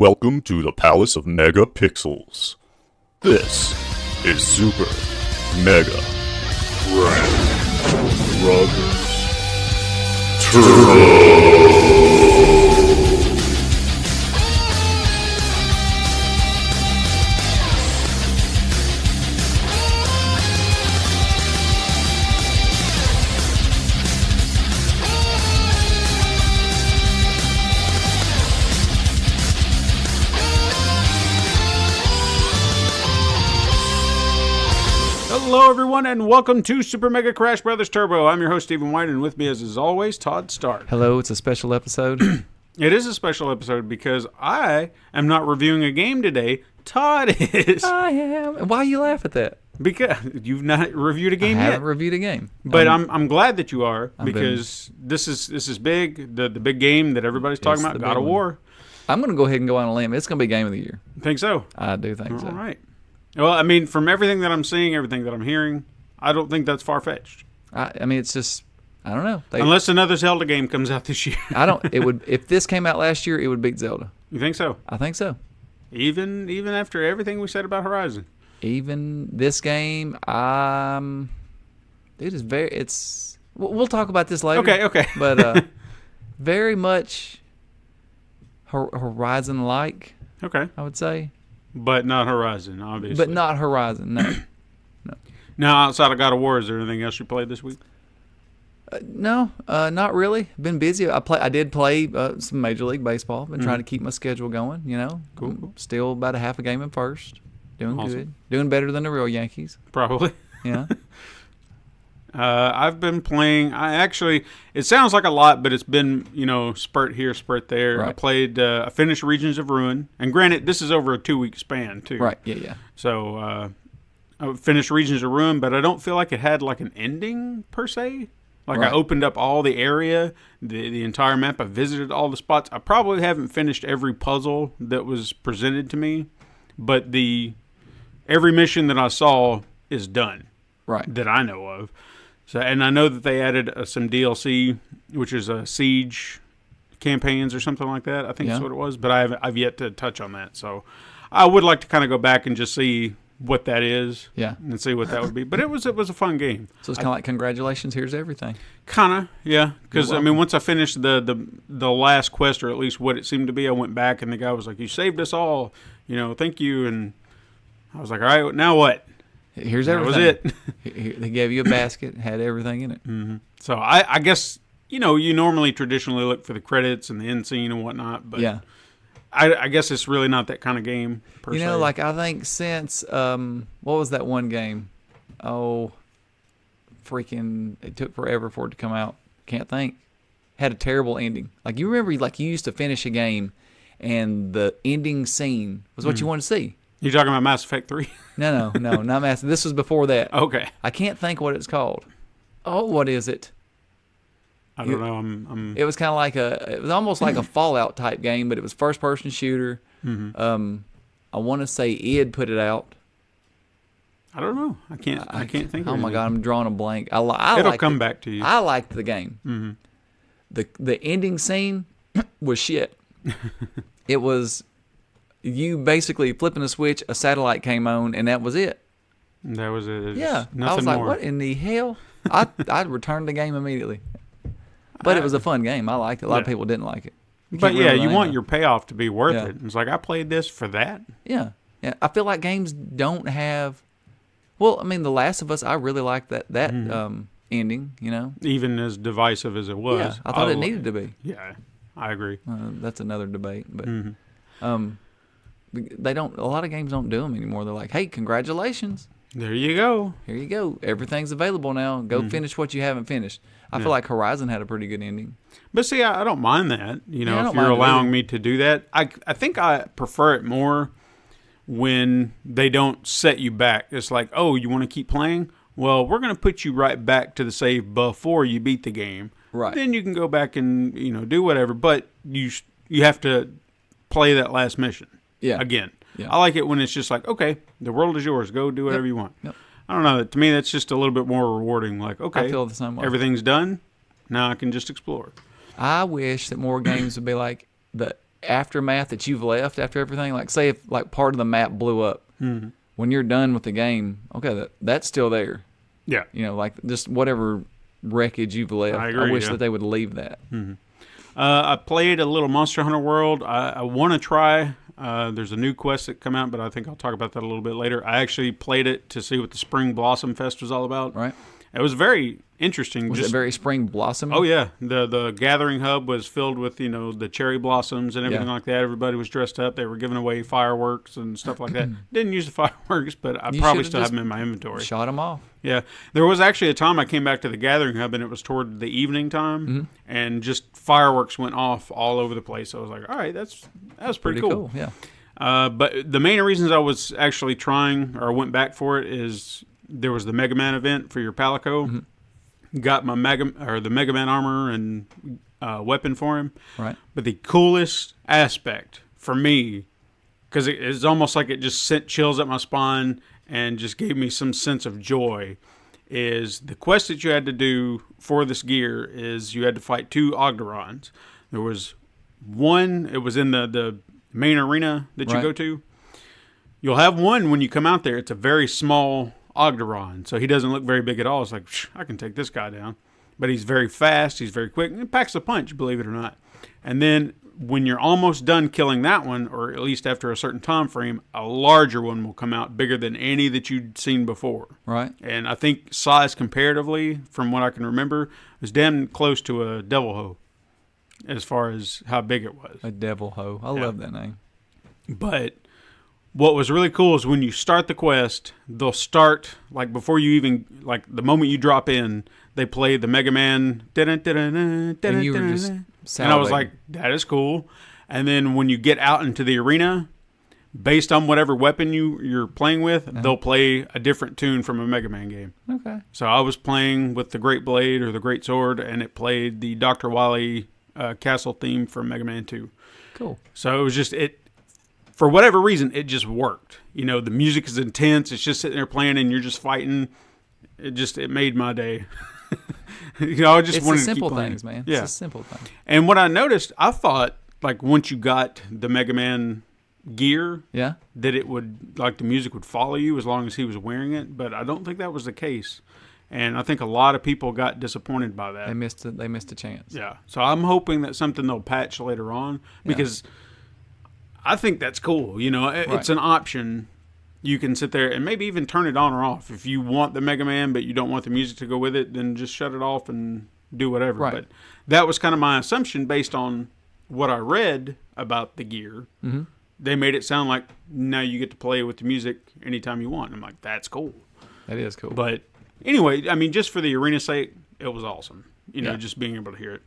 Welcome to the Palace of Megapixels. This is Super Mega Brothers Turbo. Hello, everyone, and welcome to Super Mega Crash Brothers Turbo. I'm your host, Stephen White, and with me, as always, Todd Stark. Hello, it's a special episode. It is a special episode because I am not reviewing a game today. Todd is. I am. Why you laugh at that? Because you've not reviewed a game I yet. haven't reviewed a game. But I'm glad that you are, because this is big. The big game that everybody's talking about, God of War. I'm going to go ahead and go on a limb. It's going to be Game of the Year. Think so? I do think so. All right. Well, I mean, from everything that I'm seeing, everything that I'm hearing, I don't think that's far-fetched. I mean, it's just, I don't know. Unless another Zelda game comes out this year. If this came out last year, it would beat Zelda. You think so? I think so. Even after everything we said about Horizon? Even this game, we'll talk about this later. Okay. But very much Horizon-like, okay, I would say. But not Horizon, obviously. But not Horizon, no. Now, outside of God of War, is there anything else you played this week? No, not really. Been busy. I did play some Major League Baseball. Been trying to keep my schedule going, you know. Cool. Still about a half a game in first. Doing Awesome. good. Doing better than the real Yankees. Probably. Yeah. I've been playing. It sounds like a lot, but it's been, spurt here, spurt there. Right. I finished Regions of Ruin. And granted, this is over a 2-week span, too. Right, yeah. So, I finished Regions of Ruin, but I don't feel like it had, like, an ending, per se. Like, Right. I opened up all the area, the entire map. I visited all the spots. I probably haven't finished every puzzle that was presented to me, but every mission that I saw is done. Right. That I know of. So, and I know that they added some DLC, which is siege campaigns or something like that. I think that's what it was, but I've yet to touch on that. So I would like to kind of go back and just see what that is, and see what that would be. But it was a fun game. So it's kind of like, congratulations, here's everything. Kind of, yeah. Because I mean, once I finished the last quest, or at least what it seemed to be, I went back and the guy was like, "You saved us all, thank you." And I was like, "All right, now what?" Here's everything. That was it. They gave you a basket, had everything in it. Mm-hmm. So I guess, you normally traditionally look for the credits and the end scene and whatnot, but yeah. I guess it's really not that kind of game, per se. Like I think since, what was that one game? Oh, freaking, it took forever for it to come out. Can't think. Had a terrible ending. Like, you remember, like, you used to finish a game and the ending scene was what you wanted to see. You talking about Mass Effect 3? No, not Mass. This was before that. Okay. I can't think what it's called. Oh, what is it? I don't know. It was kind of like it was almost like a Fallout type game, but it was first person shooter. Mm-hmm. I want to say Ed put it out. I don't know. I can't think of it. Oh my God, I'm drawing a blank. It'll come back to you. I liked the game. Mm-hmm. The ending scene was shit. It was you basically flipping a switch, a satellite came on, and that was it. That was it. Yeah. Nothing I was like, more. what in the hell? I'd return the game immediately. But it was a fun game. I liked it. A lot of people didn't like it. But yeah, you want your payoff to be worth Yeah. it. It's like, I played this for that. Yeah. I feel like games don't have. Well, I mean, The Last of Us. I really liked that ending. Even as divisive as it was. Yeah, I thought it needed to be. Yeah, I agree. That's another debate, but they don't. A lot of games don't do them anymore. They're like, hey, congratulations. There you go. Here you go. Everything's available now. Go finish what you haven't finished. I feel like Horizon had a pretty good ending. But see, I don't mind that. I if you're allowing me to do that. I think I prefer it more when they don't set you back. It's like, oh, you want to keep playing? Well, we're going to put you right back to the save before you beat the game. Right. Then you can go back and, do whatever. But you have to play that last mission again. Yeah. I like it when it's just like, okay, the world is yours. Go do whatever you want. Yep. I don't know. To me, that's just a little bit more rewarding. Like, okay, I feel the same way. Everything's done. Now I can just explore. I wish that more games would be like aftermath that you've left after everything. Like, say if like part of the map blew up, when you're done with the game, okay, that's still there. Yeah. You know, like just whatever wreckage you've left. I agree, wish that they would leave that. I played a little Monster Hunter World. I want to try. There's a new quest that come out, but I think I'll talk about that a little bit later. I actually played it to see what the Spring Blossom Fest was all about. Right. It was very interesting. Was it very spring blossom? Oh yeah, the gathering hub was filled with the cherry blossoms and everything like that. Everybody was dressed up. They were giving away fireworks and stuff like that. Didn't use the fireworks, but I probably still have them in my inventory. Shot them off. Yeah, there was actually a time I came back to the gathering hub and it was toward the evening time, and just fireworks went off all over the place. I was like, all right, that was pretty cool. Yeah. But the main reasons I was actually trying or went back for it is there was the Mega Man event for your Palico. Got my the Mega Man armor and weapon for him. Right. But the coolest aspect for me, because it's almost like it just sent chills up my spine and just gave me some sense of joy, is the quest that you had to do for this gear is you had to fight 2 Ogdorons. There was one, it was in the main arena that you go to. You'll have one when you come out there. It's a very small Ogdoron, so he doesn't look very big at all. It's like, I can take this guy down. But he's very fast, he's very quick, and he packs a punch, believe it or not. And then when you're almost done killing that one, or at least after a certain time frame, a larger one will come out, bigger than any that you'd seen before. Right. And I think size comparatively, from what I can remember, was damn close to a Devil Ho, as far as how big it was. A Devil Ho. I love that name. But what was really cool is when you start the quest, they'll start, like before you even, like the moment you drop in, they play the Mega Man. And you were just and I was like, that is cool. And then when you get out into the arena, based on whatever weapon you're playing with, they'll play a different tune from a Mega Man game. Okay. So I was playing with the Great Blade or the Great Sword, and it played the Dr. Wily castle theme from Mega Man 2. Cool. So it was just, for whatever reason, it just worked. You know, the music is intense. It's just sitting there playing, and you're just fighting. It made my day. I just it's wanted the simple to keep playing. things, man. Yeah. It's a simple thing. And what I noticed, I thought, like, once you got the Mega Man gear, that it would, like, the music would follow you as long as he was wearing it. But I don't think that was the case. And I think a lot of people got disappointed by that. They missed a chance. Yeah. So I'm hoping that's something they'll patch later on, because I think that's cool. You know, it's an option. You can sit there and maybe even turn it on or off. If you want the Mega Man but you don't want the music to go with it, then just shut it off and do whatever. Right. But that was kind of my assumption based on what I read about the gear. Mm-hmm. They made it sound like now you get to play with the music anytime you want. And I'm like, that's cool. That is cool. But anyway, I mean, just for the arena sake, it was awesome. You know, just being able to hear it.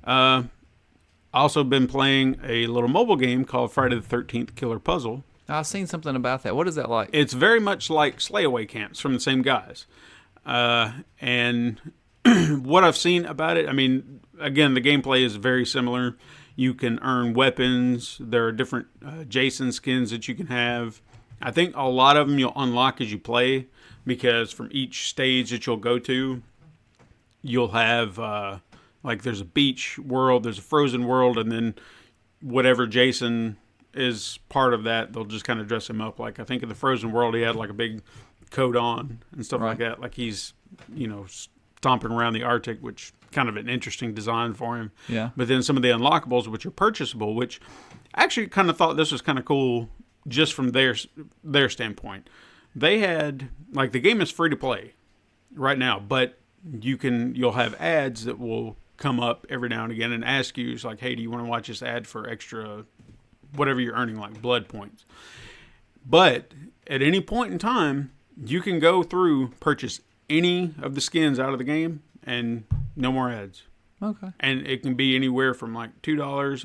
I also been playing a little mobile game called Friday the 13th Killer Puzzle. I've seen something about that. What is that like? It's very much like Slayaway Camps from the same guys. And what I've seen about it, I mean, again, the gameplay is very similar. You can earn weapons. There are different Jason skins that you can have. I think a lot of them you'll unlock as you play, because from each stage that you'll go to, you'll have, like, there's a beach world, there's a frozen world, and then whatever Jason is part of that, they'll just kind of dress him up. Like, I think in the frozen world, he had like a big coat on and stuff like that. Like he's, you know, stomping around the Arctic, which kind of an interesting design for him. Yeah. But then some of the unlockables, which are purchasable, which I actually kind of thought this was kind of cool just from their standpoint. They had, like, the game is free to play right now, but you'll have ads that will come up every now and again and ask you, it's like, hey, do you want to watch this ad for extra whatever you're earning, like blood points? But at any point in time, you can go through, purchase any of the skins out of the game, and no more ads. Okay. And it can be anywhere from like $2,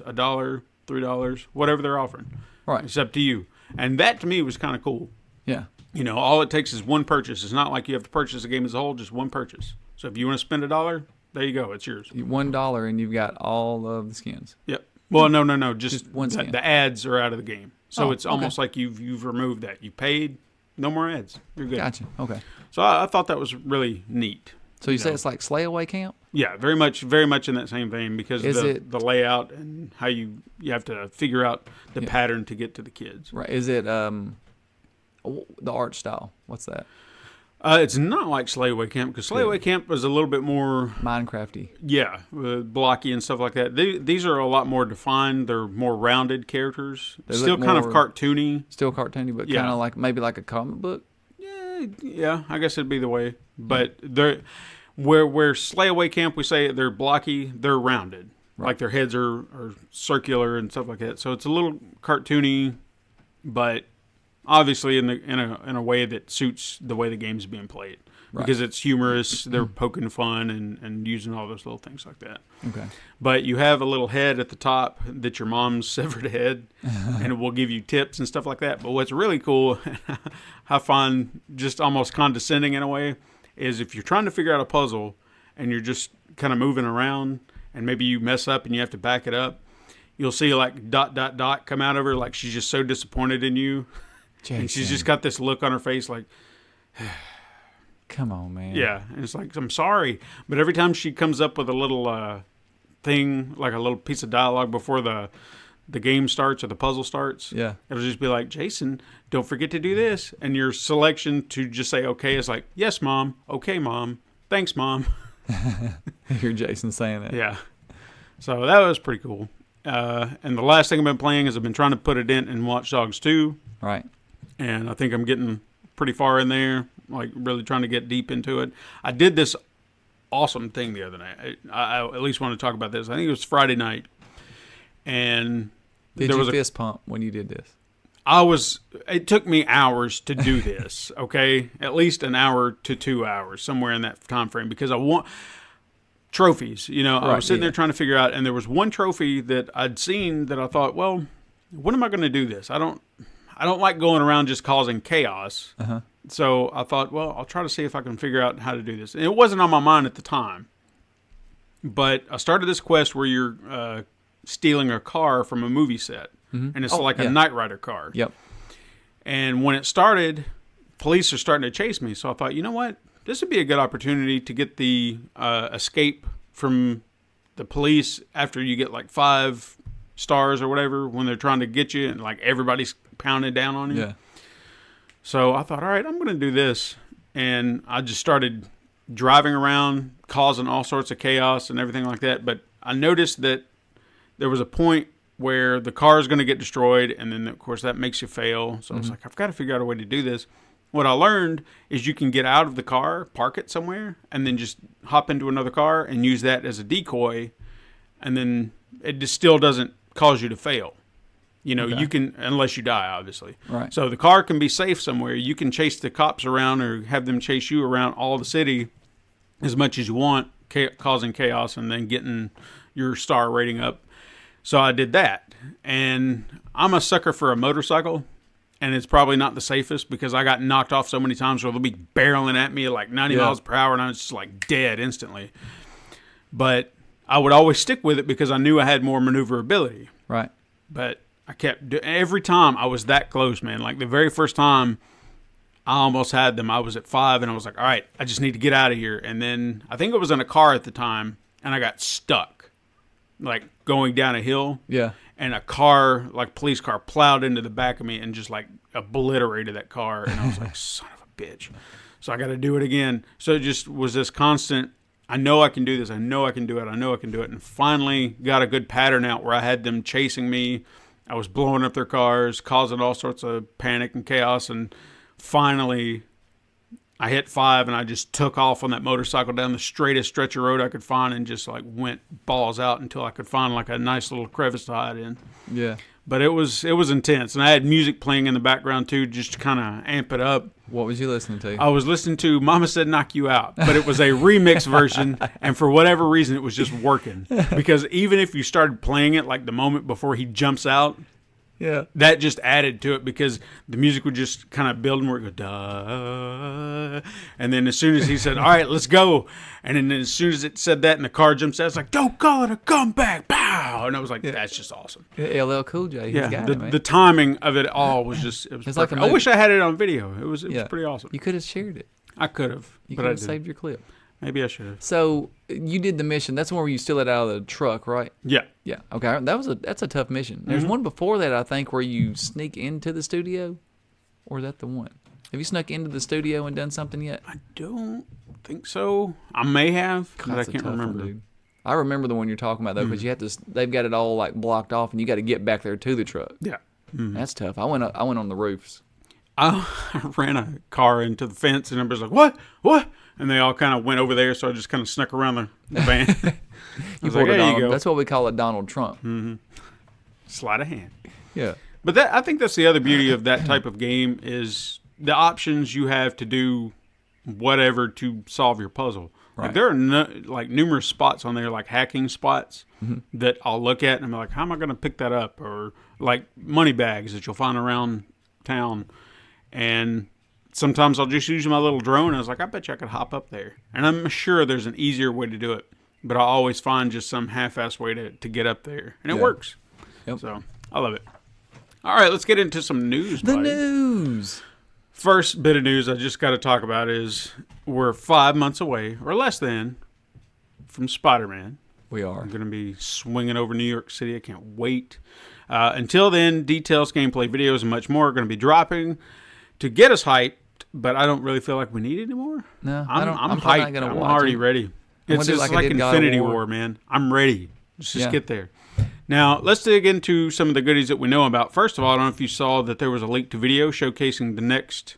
$1, $3, whatever they're offering. Right. It's up to you. And that to me was kind of cool. Yeah. You know, all it takes is one purchase. It's not like you have to purchase the game as a whole, just one purchase. So if you want to spend $1, there you go. It's yours. $1 and you've got all of the skins. Yep. Well, no. Just one skin. The ads are out of the game. So it's okay. almost like you've removed that. You paid, no more ads. You're good. Gotcha. Okay. So I thought that was really neat. So you say it's like Slayaway Camp? Yeah, very much in that same vein because the layout and how you have to figure out the pattern to get to the kids. Right. Is it the art style? What's that? It's not like Sleightaway Camp because Sleightaway Camp was a little bit more Minecrafty. Yeah, blocky and stuff like that. These are a lot more defined. They're more rounded characters. Still kind of cartoony. Still cartoony, but kind of like maybe like a comic book. Yeah. I guess it'd be the way. But they're where Sleightaway Camp we say they're blocky. They're rounded. Right. Like their heads are circular and stuff like that. So it's a little cartoony, but obviously in a way that suits the way the game's being played. Right. Because it's humorous, they're poking fun and using all those little things like that. Okay. But you have a little head at the top that's your mom's severed head, and it will give you tips and stuff like that. But what's really cool, I find just almost condescending in a way, is if you're trying to figure out a puzzle and you're just kind of moving around and maybe you mess up and you have to back it up, you'll see like ... come out of her like she's just so disappointed in you. Jason. And she's just got this look on her face like... Come on, man. Yeah, and it's like, I'm sorry. But every time she comes up with a little thing, like a little piece of dialogue before the game starts or the puzzle starts, it'll just be like, Jason, don't forget to do this. And your selection to just say okay is like, yes, Mom. Okay, Mom. Thanks, Mom. You're Jason saying it. Yeah. So that was pretty cool. And the last thing I've been playing is I've been trying to put a dent in Watch Dogs 2. Right. And I think I'm getting pretty far in there. Like really trying to get deep into it. I did this awesome thing the other night. I at least want to talk about this. I think it was Friday night, and did you fist pump when you did this? It took me hours to do this. Okay, at least an hour to 2 hours, somewhere in that time frame, because I want trophies. You know, I was sitting there trying to figure out, and there was one trophy that I'd seen that I thought, well, when am I going to do this? I don't like going around just causing chaos. Uh-huh. So I thought, well, I'll try to see if I can figure out how to do this. And it wasn't on my mind at the time. But I started this quest where you're stealing a car from a movie set. Mm-hmm. And it's a Knight Rider car. Yep. And when it started, police are starting to chase me. So I thought, you know what? This would be a good opportunity to get the escape from the police after you get like 5 stars or whatever when they're trying to get you and like everybody's pounding down on you. Yeah. So I thought, all right, I'm going to do this. And I just started driving around, causing all sorts of chaos and everything like that. But I noticed that there was a point where the car is going to get destroyed. And then, of course, that makes you fail. So I was like, I've got to figure out a way to do this. What I learned is you can get out of the car, park it somewhere, and then just hop into another car and use that as a decoy. And then it just still doesn't cause you to fail. You know, you can, unless you die, obviously. Right. So the car can be safe somewhere. You can chase the cops around or have them chase you around all the city as much as you want, causing chaos and then getting your star rating up. So I did that. And I'm a sucker for a motorcycle. And it's probably not the safest because I got knocked off so many times where they'll be barreling at me at like 90 miles per hour and I was just like dead instantly. But I would always stick with it because I knew I had more maneuverability. Right. But I kept every time I was that close, man. Like the very first time I almost had them, I was at 5 and I was like, all right, I just need to get out of here. And then I think it was in a car at the time and I got stuck, like going down a hill. Yeah. And a car, like police car, plowed into the back of me and just like obliterated that car. And I was like, son of a bitch. So I got to do it again. So it just was this constant, I know I can do this. I know I can do it. I know I can do it. And finally got a good pattern out where I had them chasing me. I was blowing up their cars, causing all sorts of panic and chaos. And finally, I hit 5 and I just took off on that motorcycle down the straightest stretch of road I could find and just like went balls out until I could find like a nice little crevice to hide in. Yeah. But it was intense. And I had music playing in the background too, just to kind of amp it up. What was you listening to? I was listening to Mama Said Knock You Out, but it was a remix version. And for whatever reason, it was just working. Because even if you started playing it like the moment before he jumps out, that just added to it because the music would just kind of build and where it go, duh. And then as soon as he said, all right, let's go. And then as soon as it said that and the car jumps out, it's like, don't call it a comeback. Pow. And I was like, that's just awesome. LL Cool J. He's got it, man. The timing of it all was just, it was perfect. I wish I had it on video. It was pretty awesome. You could have shared it. I could have. You could have saved your clip. Maybe I should have. So you did the mission. That's the one where you steal it out of the truck, right? Yeah. Yeah. Okay. That's a tough mission. There's one before that, I think, where you sneak into the studio. Or is that the one? Have you snuck into the studio and done something yet? I don't think so. I may have, but I That's a can't tough one, remember. dude. I remember the one you're talking about though, because you have to. They've got it all like blocked off, and you got to get back there to the truck. Yeah. That's tough. I went on the roofs. I ran a car into the fence, and everybody's like, "What?" And they all kind of went over there, so I just kind of snuck around the van. You like, pulled a "There you Donald. go." That's what we call a Donald Trump. Sleight of hand. Yeah. But I think that's the other beauty of that type of game is the options you have to do whatever to solve your puzzle. Right. Like there are numerous spots on there, like hacking spots, that I'll look at and I'm like, how am I going to pick that up? Or like money bags that you'll find around town. And sometimes I'll just use my little drone. I was like, I bet you I could hop up there. And I'm sure there's an easier way to do it. But I always find just some half-assed way to get up there. And it works. Yep. So I love it. All right, let's get into some news, The buddy. news. First bit of news I just got to talk about is we're 5 months away, or less than, from SpiderMan. We are. I'm going to be swinging over New York City. I can't wait. Until then, details, gameplay, videos, and much more are going to be dropping to get us hyped, but I don't really feel like we need it anymore. No, I'm I'm hyped. not gonna I'm watch already it. ready. I'm It's gonna do just like I like did God of Infinity War. War, man. I'm ready. Let's just Yeah. get there. Now, let's dig into some of the goodies that we know about. First of all, I don't know if you saw that there was a leaked video showcasing the next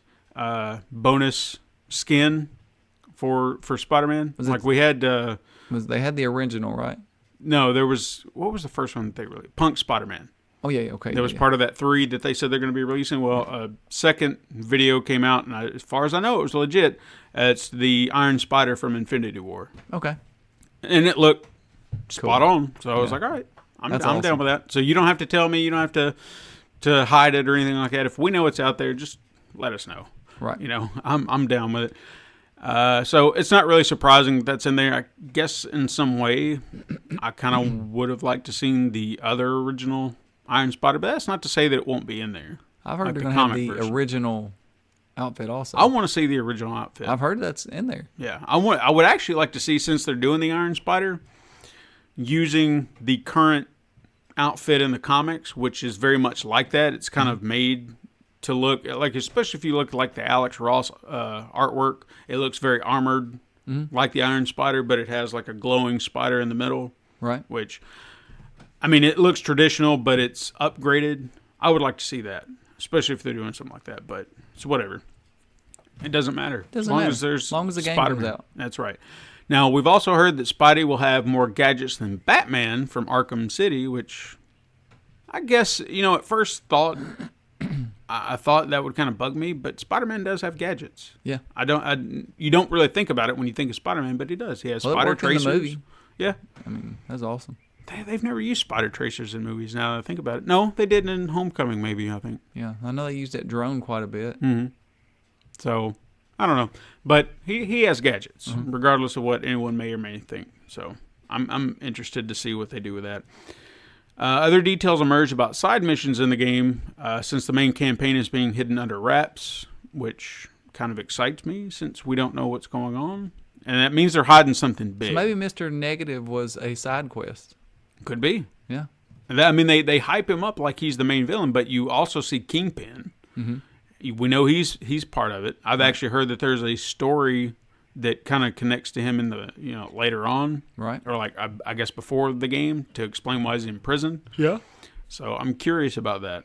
bonus skin for Spider-Man. Was it- Like we had, They had the original, right? no, there was, what was the first one that they released? Punk Spider-Man. Oh yeah, okay. That was part of that 3 that they said they're going to be releasing. Well, a second video came out, and as far as I know, it was legit. It's the Iron Spider from Infinity War. Okay. And it looked spot on. So I was like, all right, I'm That's down awesome. with that. So you don't have to tell me. You don't have to hide it or anything like that. If we know it's out there, just let us know. Right. You know, I'm down with it. So it's not really surprising that's in there. I guess in some way, I kind of would have liked to seen the other original Iron Spider, but that's not to say that it won't be in there. I've heard Like they're the going to have comic the version. original outfit also. I want to see the original outfit. I've heard that's in there. Yeah, I would actually like to see, since they're doing the Iron Spider, using the current outfit in the comics, which is very much like that. It's kind of made to look like, especially if you look like the Alex Ross artwork, it looks very armored, like the Iron Spider, but it has like a glowing spider in the middle, Right. which, I mean, it looks traditional, but it's upgraded. I would like to see that, especially if they're doing something like that, but it's whatever. It doesn't matter. Doesn't as long matter. as there's As long as the game Spider-Man. comes out. That's right. Now, we've also heard that Spidey will have more gadgets than Batman from Arkham City, which I guess, at first thought, I thought that would kind of bug me, but Spider-Man does have gadgets. Yeah. You don't really think about it when you think of Spider-Man, but he does. He has Well, it spider worked in the tracers. movie. Yeah. I mean, that's awesome. They've never used spider tracers in movies now that I think about it. No, they did in Homecoming, maybe, I think. Yeah. I know they used that drone quite a bit. So, I don't know. But he has gadgets, regardless of what anyone may or may think. So, I'm interested to see what they do with that. Other details emerged about side missions in the game, since the main campaign is being hidden under wraps, which kind of excites me since we don't know what's going on. And that means they're hiding something big. So maybe Mr. Negative was a side quest. Could be. Yeah. I mean, they hype him up like he's the main villain, but you also see Kingpin. We know he's part of it. I've actually heard that there's a story that kind of connects to him in the later on, Right. or like I guess before the game, to explain why he's in prison. Yeah. So I'm curious about that.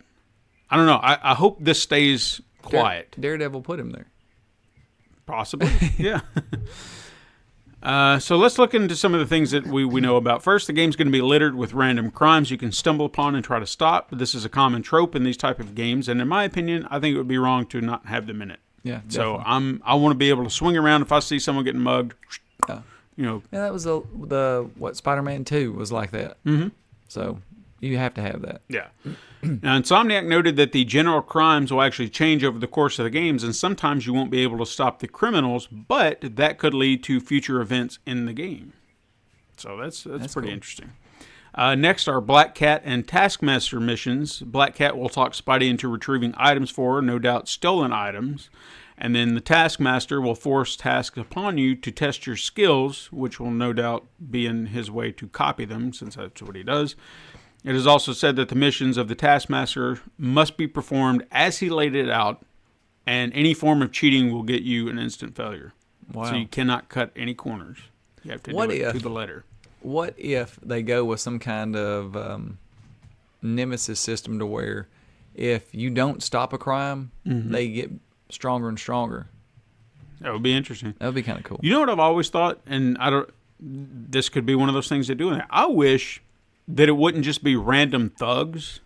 I don't know. I hope this stays quiet. Daredevil put him there. Possibly, yeah. So let's look into some of the things that we know about. First, the game's going to be littered with random crimes you can stumble upon and try to stop. This is a common trope in these type of games, and in my opinion, I think it would be wrong to not have them in it. Yeah. So definitely. I want to be able to swing around if I see someone getting mugged. Yeah. Yeah, that was the what Spider-Man 2 was like that. So you have to have that. Yeah. Now, Insomniac noted that the general crimes will actually change over the course of the games, and sometimes you won't be able to stop the criminals, but that could lead to future events in the game. So that's pretty cool. interesting. Next are Black Cat and Taskmaster missions. Black Cat will talk Spidey into retrieving items for her, no doubt stolen items. And then the Taskmaster will force tasks upon you to test your skills, which will no doubt be in his way to copy them, since that's what he does. It is also said that the missions of the Taskmaster must be performed as he laid it out, and any form of cheating will get you an instant failure. Wow. So you cannot cut any corners. You have to do it to the letter. What if they go with some kind of nemesis system to where if you don't stop a crime, they get stronger and stronger? That would be interesting. That would be kind of cool. You know what I've always thought, and this could be one of those things they do. I wish that it wouldn't just be random thugs.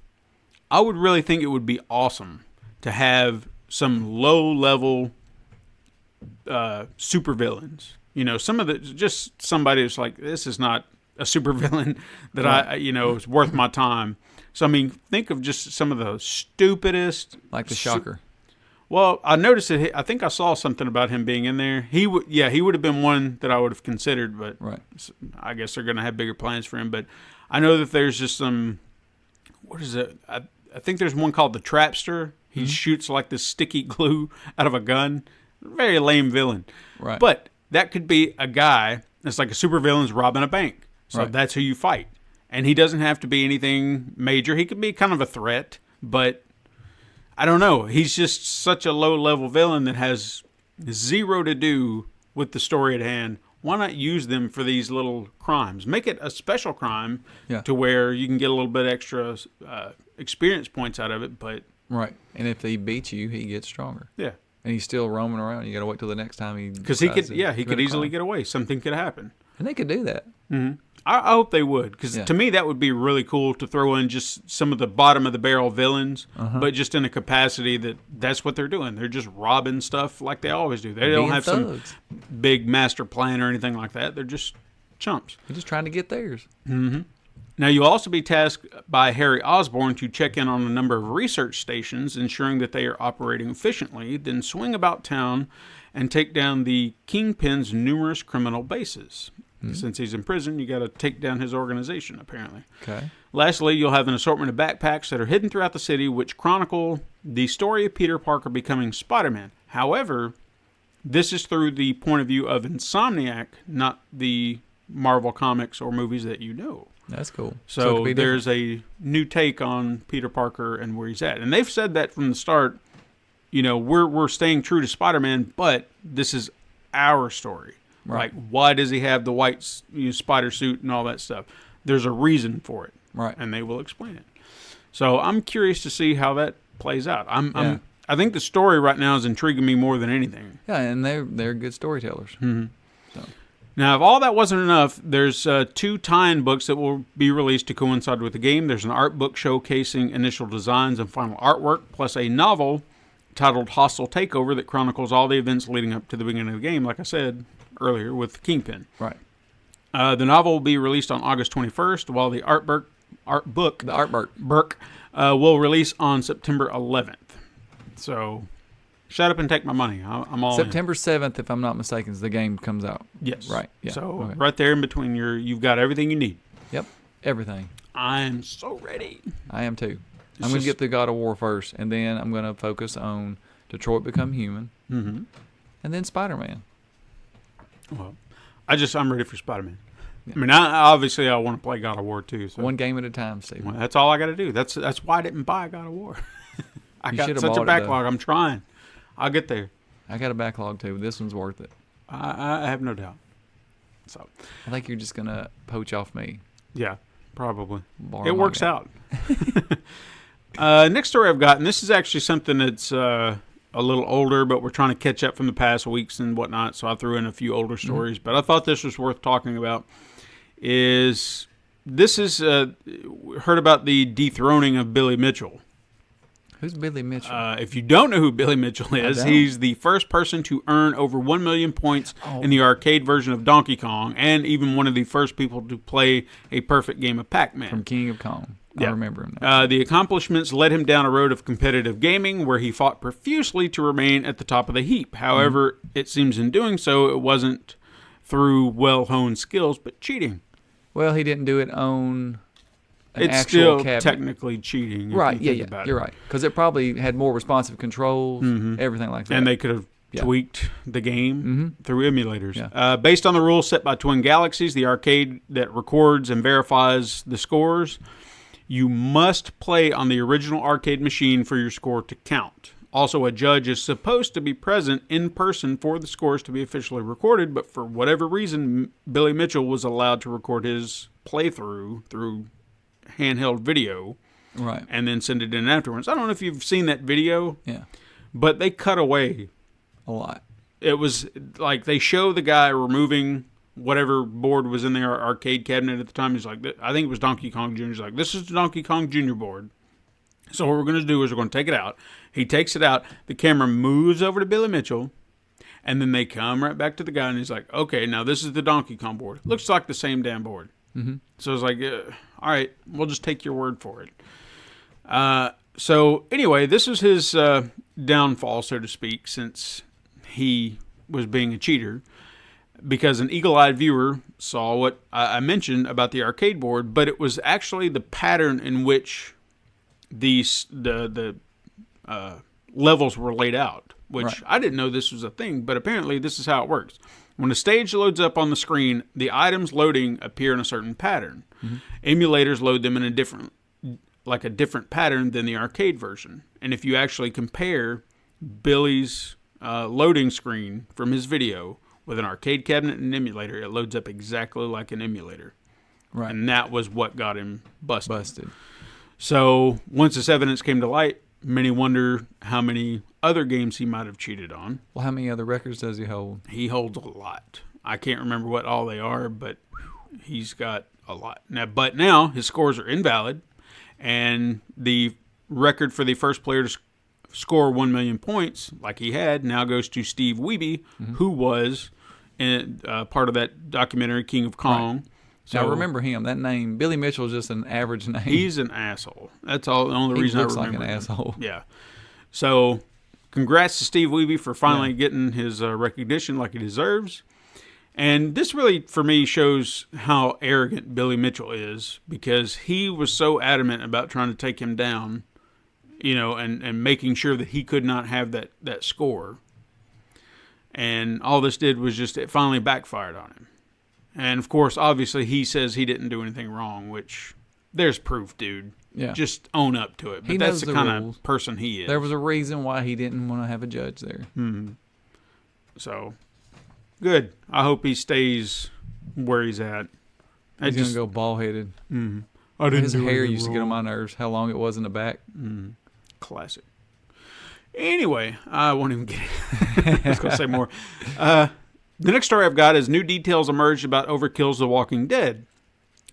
I would really think it would be awesome to have some low-level supervillains. You know, just somebody who's like, this is not a supervillain that is worth my time. So, I mean, think of just some of the stupidest. Like the Shocker. Well, I noticed that I think I saw something about him being in there. He would have been one that I would have considered, but I guess they're going to have bigger plans for him. But I know that there's just some, what is it? I think there's one called the Trapster. He shoots like this sticky glue out of a gun. Very lame villain. Right. But that could be a guy that's like a supervillain's robbing a bank. So that's who you fight. And he doesn't have to be anything major. He could be kind of a threat, but I don't know. He's just such a low-level villain that has zero to do with the story at hand. Why not use them for these little crimes? Make it a special crime to where you can get a little bit extra experience points out of it, but... Right. And if he beats you, he gets stronger. Yeah. And he's still roaming around. You got to wait till the next time he... Because he could easily get away. Something could happen. And they could do that. Mm-hmm. I hope they would, because to me that would be really cool to throw in just some of the bottom of the barrel villains, but just in a capacity that's what they're doing. They're just robbing stuff like they always do. They don't have thugs. Some big master plan or anything like that. They're just chumps. They're just trying to get theirs. Mm-hmm. Now, you'll also be tasked by Harry Osborn to check in on a number of research stations, ensuring that they are operating efficiently, then swing about town and take down the Kingpin's numerous criminal bases. Since he's in prison, you got to take down his organization, apparently. Okay. Lastly, you'll have an assortment of backpacks that are hidden throughout the city, which chronicle the story of Peter Parker becoming Spider-Man. However, this is through the point of view of Insomniac, not the Marvel comics or movies that you know. That's cool. So there's a new take on Peter Parker and where he's at. And they've said that from the start, you know, we're staying true to Spider-Man, but this is our story. Right. Like, why does he have the white spider suit and all that stuff? There's a reason for it. Right. And they will explain it. So I'm curious to see how that plays out. I think the story right now is intriguing me more than anything. Yeah, and they're good storytellers. Mm-hmm. So. Now, if all that wasn't enough, there's 2 tie-in books that will be released to coincide with the game. There's an art book showcasing initial designs and final artwork, plus a novel titled Hostile Takeover that chronicles all the events leading up to the beginning of the game, like I said earlier, with Kingpin. Right. The novel will be released on August 21st, while the art book will release on September 11th. So, shut up and take my money. I'm all September 7th, if I'm not mistaken, is the game comes out. Yes. Right. Yeah. So, right there in between, you've got everything you need. Yep. Everything. I'm so ready. I am too. I'm going to get through God of War first, and then I'm going to focus on Detroit Become Human, and then Spider-Man. Well, I'm ready for Spider-Man. Yeah. I mean, obviously I want to play God of War too. So. One game at a time, Steve. Well, that's all I got to do. That's why I didn't buy God of War. I got such a backlog. I'm trying. I'll get there. I got a backlog too. This one's worth it. I have no doubt. So I think you're just gonna poach off me. Yeah, probably. Borrow it works out. Next story I've got, and this is actually something that's a little older, but we're trying to catch up from the past weeks and whatnot, so I threw in a few older stories. But I thought this was worth talking about. Heard about the dethroning of Billy Mitchell. Who's Billy Mitchell? If you don't know who Billy Mitchell is, he's the first person to earn over 1 million points in the arcade version of Donkey Kong, and even one of the first people to play a perfect game of Pac-Man. From King of Kong. Yeah. I remember him. The accomplishments led him down a road of competitive gaming where he fought profusely to remain at the top of the heap. However, it seems in doing so, it wasn't through well-honed skills, but cheating. Well, he didn't do it on an it's actual still cabinet. Technically cheating. Right, yeah, you're right. Because it probably had more responsive controls, everything like that. And they could have tweaked the game through emulators. Yeah. Based on the rules set by Twin Galaxies, the arcade that records and verifies the scores, you must play on the original arcade machine for your score to count. Also, a judge is supposed to be present in person for the scores to be officially recorded, but for whatever reason, Billy Mitchell was allowed to record his playthrough through handheld video, Right. and then send it in afterwards. I don't know if you've seen that video, Yeah. but they cut away. A lot. It was like they show the guy removing whatever board was in the arcade cabinet at the time. He's like, I think it was Donkey Kong Jr. He's like, this is the Donkey Kong Jr. board. So what we're going to do is we're going to take it out. He takes it out. The camera moves over to Billy Mitchell. And then they come right back to the guy. And he's like, okay, now this is the Donkey Kong board. Looks like the same damn board. Mm-hmm. So it's like, all right, we'll just take your word for it. So anyway, this was his downfall, so to speak, since he was being a cheater. Because an eagle-eyed viewer saw what I mentioned about the arcade board, but it was actually the pattern in which the levels were laid out, which Right. I didn't know this was a thing, but apparently this is how it works. When a stage loads up on the screen, the items loading appear in a certain pattern. Mm-hmm. Emulators load them in a different pattern than the arcade version. And if you actually compare Billy's loading screen from his video with an arcade cabinet and an emulator, it loads up exactly like an emulator. Right. And that was what got him busted. Busted. So once this evidence came to light, many wonder how many other games he might have cheated on. Well, how many other records does he hold? He holds a lot. I can't remember what all they are, but he's got a lot. Now his scores are invalid, and the record for the first player to score 1 million points, like he had, now goes to Steve Wiebe, who was in, part of that documentary King of Kong. Right. So I remember him. That name, Billy Mitchell, is just an average name. He's an asshole. That's all. The only reason I remember. He looks like an asshole. Yeah. So, congrats to Steve Wiebe for finally getting his recognition like he deserves. And this really, for me, shows how arrogant Billy Mitchell is, because he was so adamant about trying to take him down, and making sure that he could not have that score. And all this did was just, it finally backfired on him. And, of course, obviously, he says he didn't do anything wrong, which there's proof, dude. Yeah. Just own up to it. But He that's knows the the kind rules. of person he is. There was a reason why he didn't want to have a judge there. Mm-hmm. So, good. I hope he stays where he's at. He's going to go bald-headed. Mm-hmm. His hair used to get on my nerves, how long it was in the back. Mm-hmm. Classic. Anyway, I won't even get it. I was going to say more. The next story I've got is new details emerged about Overkill's The Walking Dead.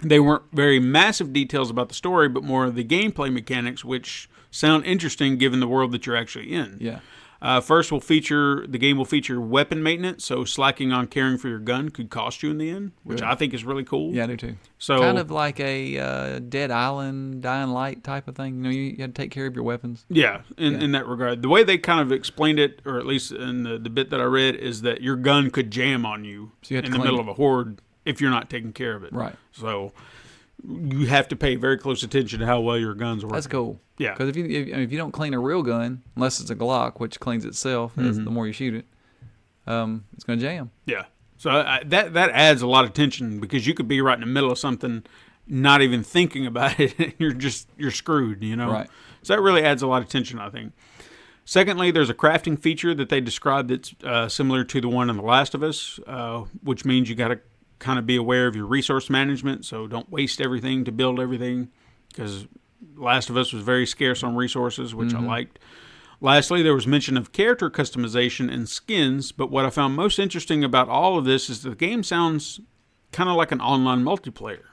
They weren't very massive details about the story, but more of the gameplay mechanics, which sound interesting given the world that you're actually in. Yeah. First, the game will feature weapon maintenance, so slacking on caring for your gun could cost you in the end, which I think is really cool. Yeah, I do too. So kind of like a Dead Island, Dying Light type of thing. You had to take care of your weapons. Yeah, in that regard. The way they kind of explained it, or at least in the bit that I read, is that your gun could jam on you, So you have to in the clean middle it. of a horde if you're not taking care of it. Right. So you have to pay very close attention to how well your guns work. That's cool. Yeah. Because if you don't clean a real gun, unless it's a Glock, which cleans itself as the more you shoot it, it's going to jam. Yeah. So that adds a lot of tension, because you could be right in the middle of something, not even thinking about it, and you're screwed, Right. So that really adds a lot of tension, I think. Secondly, there's a crafting feature that they described that's similar to the one in The Last of Us, which means you got to kind of be aware of your resource management, so don't waste everything to build everything, because Last of Us was very scarce on resources, which I liked. Lastly, there was mention of character customization and skins, but what I found most interesting about all of this is the game sounds kind of like an online multiplayer.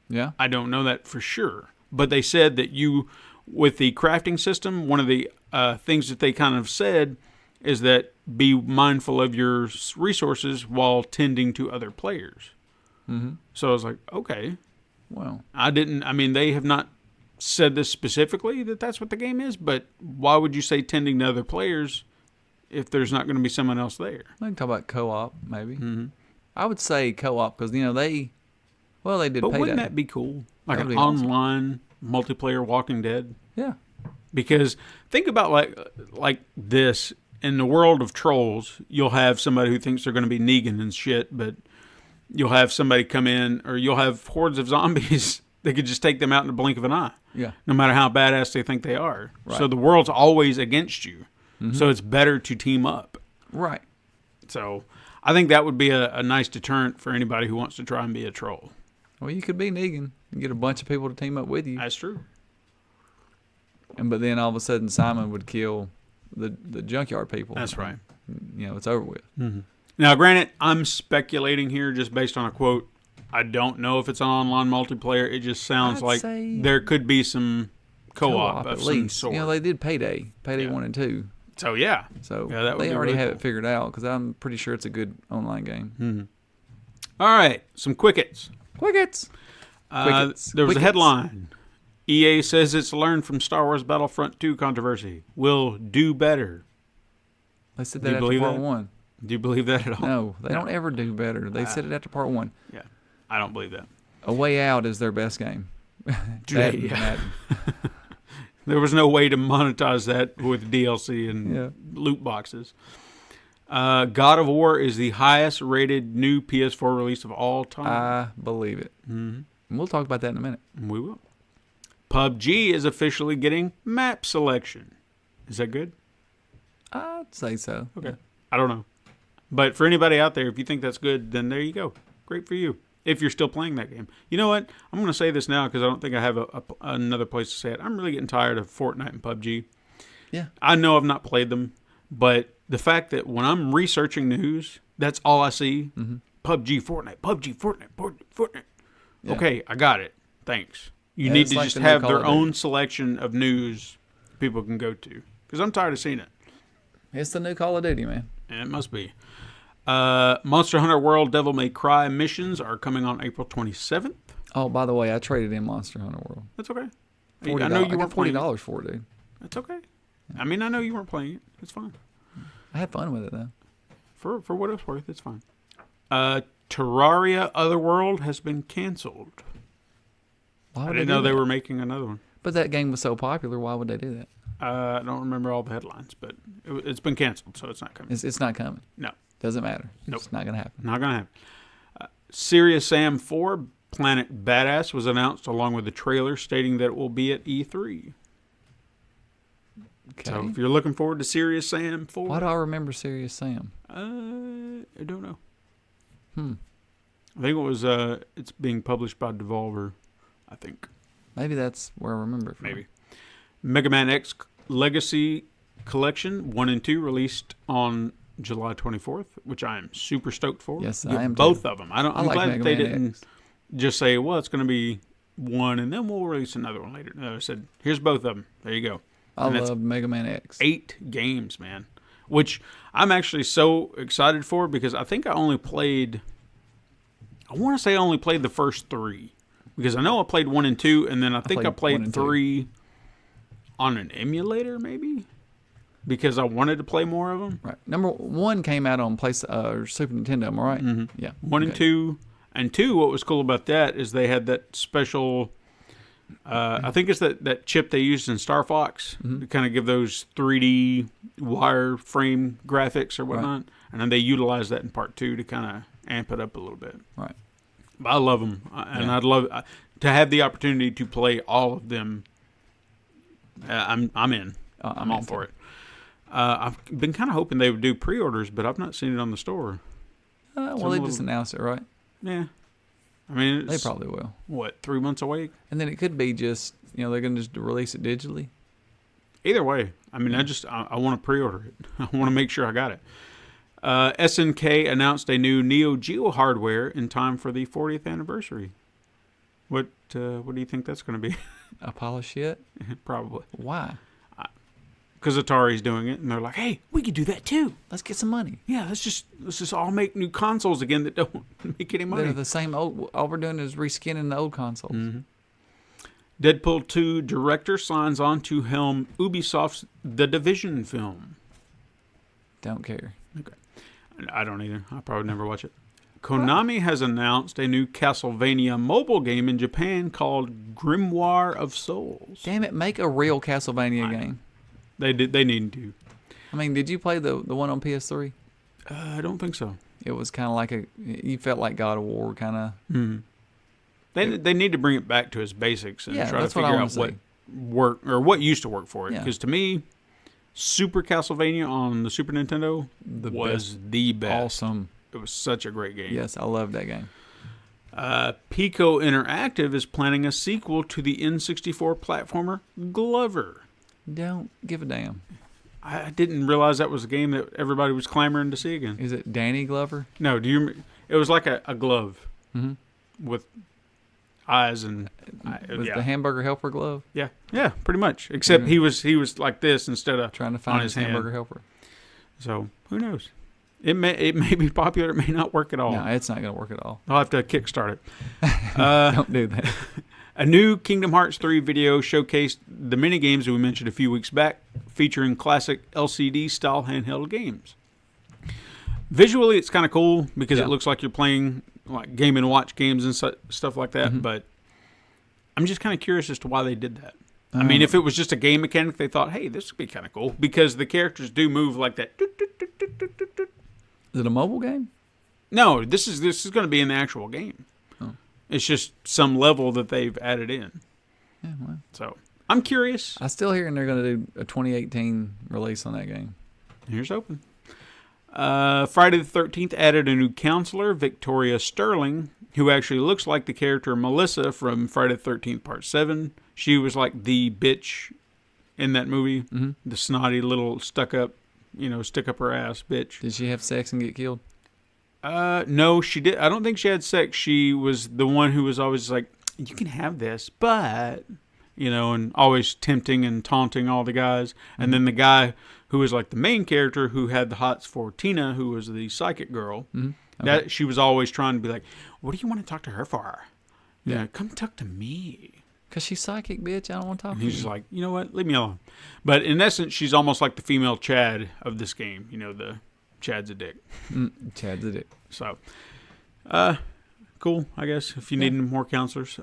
Yeah. I don't know that for sure, but they said that with the crafting system, one of the things that they kind of said is that be mindful of your resources while tending to other players. Mm-hmm. So I was like, okay. Well, they have not said this specifically that that's what the game is, but why would you say tending to other players if there's not going to be someone else there? I can talk about co-op, maybe. Mm-hmm. I would say co-op because, they did But Payday. wouldn't that be cool? Like That'd an be awesome. online multiplayer Walking Dead? Yeah. Because think about like this in the world of trolls, you'll have somebody who thinks they're going to be Negan and shit, but you'll have somebody come in, or you'll have hordes of zombies that could just take them out in the blink of an eye. Yeah. No matter how badass they think they are. Right. So the world's always against you. Mm-hmm. So it's better to team up. Right. So I think that would be a nice deterrent for anybody who wants to try and be a troll. Well, you could be Negan and get a bunch of people to team up with you. That's true. But then all of a sudden Simon would kill the junkyard people. That's right. You know, it's over with. Mm-hmm. Now, granted, I'm speculating here just based on a quote. I don't know if it's an online multiplayer. It just sounds like there could be some co-op of some sort. You know, they did Payday 1 and 2. So, yeah. So yeah, that would they already really have cool. it figured out because I'm pretty sure it's a good online game. Mm-hmm. All right, some quickets. Quickets. There was a headline. EA says it's learned from Star Wars Battlefront 2 controversy. Will do better. They said that after part 1. Do you believe that at all? No, they don't ever do better. They said it after part 1. Yeah, I don't believe that. A Way Out is their best game. Yeah. There was no way to monetize that with DLC and loot boxes. God of War is the highest rated new PS4 release of all time. I believe it. Mm-hmm. And we'll talk about that in a minute. We will. PUBG is officially getting map selection. Is that good? I'd say so. Okay. Yeah. I don't know. But for anybody out there, if you think that's good, then there you go. Great for you. If you're still playing that game. You know what? I'm going to say this now because I don't think I have another place to say it. I'm really getting tired of Fortnite and PUBG. Yeah. I know I've not played them, but the fact that when I'm researching news, that's all I see. Mm-hmm. PUBG, Fortnite, PUBG, Fortnite. Yeah. Okay, I got it. Thanks. You need to just have their own selection of news people can go to. Because I'm tired of seeing it. It's the new Call of Duty, man. Yeah, it must be. Monster Hunter World Devil May Cry missions are coming on April 27th. Oh, by the way, I traded in Monster Hunter World. That's okay. I know you weren't playing $40 for it, dude. That's okay. I mean, I know you weren't playing it. It's fine. I had fun with it, though. For what it's worth, it's fine. Terraria Otherworld has been canceled. I didn't know they were making another one. But that game was so popular, why would they do that? I don't remember all the headlines, but it's been canceled, so it's not coming. It's not coming. No. Doesn't matter. Nope. It's not going to happen. Not going to happen. Serious Sam 4 Planet Badass was announced along with a trailer stating that it will be at E3. Okay. So if you're looking forward to Serious Sam 4. Why do I remember Serious Sam? I don't know. I think it was, it's being published by Devolver, I think. Maybe that's where I remember it from. Maybe. Mega Man X Legacy Collection 1 and 2 released on July 24th, which I am super stoked for. Yes, I am both too. of them. I'm like glad Mega they Man didn't X. just say, well, it's going to be one and then we'll release another one later. No, I said, here's both of them. There you go. I love Mega Man X. 8 games, man, which I'm actually so excited for because I think I want to say I only played the first 3 because I know I played 1 and 2 and then I think I played 3 on an emulator maybe. Because I wanted to play more of them. Right. Number 1 came out on Super Nintendo, am I right? Mm-hmm. Yeah. 1 and 2. And 2, what was cool about that is they had that special, I think it's that chip they used in Star Fox to kind of give those 3D wireframe graphics or whatnot. Right. And then they utilized that in Part 2 to kind of amp it up a little bit. Right. But I love them. And I'd love to have the opportunity to play all of them. I'm in. I'm all for it. I've been kind of hoping they would do pre-orders, but I've not seen it on the store. Well, they just announced it, right? Yeah. I mean, they probably will. What, 3 months away? And then it could be just, they're going to just release it digitally. Either way. I mean, I want to pre-order it. I want to make sure I got it. SNK announced a new Neo Geo hardware in time for the 40th anniversary. What do you think that's going to be? A pile of shit? Probably. Why? Because Atari's doing it, and they're like, "Hey, we could do that too. Let's get some money." Yeah, let's just all make new consoles again that don't make any money. They're the same old. All we're doing is reskinning the old consoles. Mm-hmm. Deadpool 2 director signs on to helm Ubisoft's The Division film. Don't care. Okay, I don't either. I'll probably never watch it. Konami has announced a new Castlevania mobile game in Japan called Grimoire of Souls. Damn it! Make a real Castlevania game. They need to. I mean, did you play the one on PS3? I don't think so. It was kind of like you felt like God of War kind of. Mm-hmm. They need to bring it back to its basics and try to figure out what work or what used to work for it. Because to me, Super Castlevania on the Super Nintendo was the best. Awesome. It was such a great game. Yes, I love that game. Pico Interactive is planning a sequel to the N64 platformer Glover. Don't give a damn. I didn't realize that was a game that everybody was clamoring to see again. Is it Danny Glover? No, it was like a glove with eyes and was the hamburger helper glove? Yeah, pretty much. Except he was like this instead of trying to find his hamburger helper. So who knows? It may be popular. It may not work at all. No, it's not going to work at all. I'll have to kickstart it. Don't do that. A new Kingdom Hearts 3 video showcased the mini games that we mentioned a few weeks back, featuring classic LCD-style handheld games. Visually, it's kind of cool because it looks like you're playing like Game & Watch games and stuff like that, but I'm just kind of curious as to why they did that. I mean, if it was just a game mechanic, they thought, hey, this would be kind of cool, because the characters do move like that. Is it a mobile game? No, this is going to be in the actual game. Oh. It's just some level that they've added in. Yeah, well. So I'm curious. I still hearing they're going to do a 2018 release on that game. Here's hoping. Friday the 13th added a new counselor, Victoria Sterling, who actually looks like the character Melissa from Friday the 13th Part 7. She was like the bitch in that movie, the snotty little stick up her ass bitch. Did she have sex and get killed? No, she did. I don't think she had sex. She was the one who was always like, you can have this, but, and always tempting and taunting all the guys. And then the guy who was like the main character who had the hots for Tina, who was the psychic girl, that she was always trying to be like, what do you want to talk to her for? Yeah, come talk to me. Because she's psychic, bitch. I don't want to talk to you. He's just like, you know what? Leave me alone. But in essence, she's almost like the female Chad of this game. The Chad's a dick. Chad's a dick. So, cool, I guess, if you need more counselors.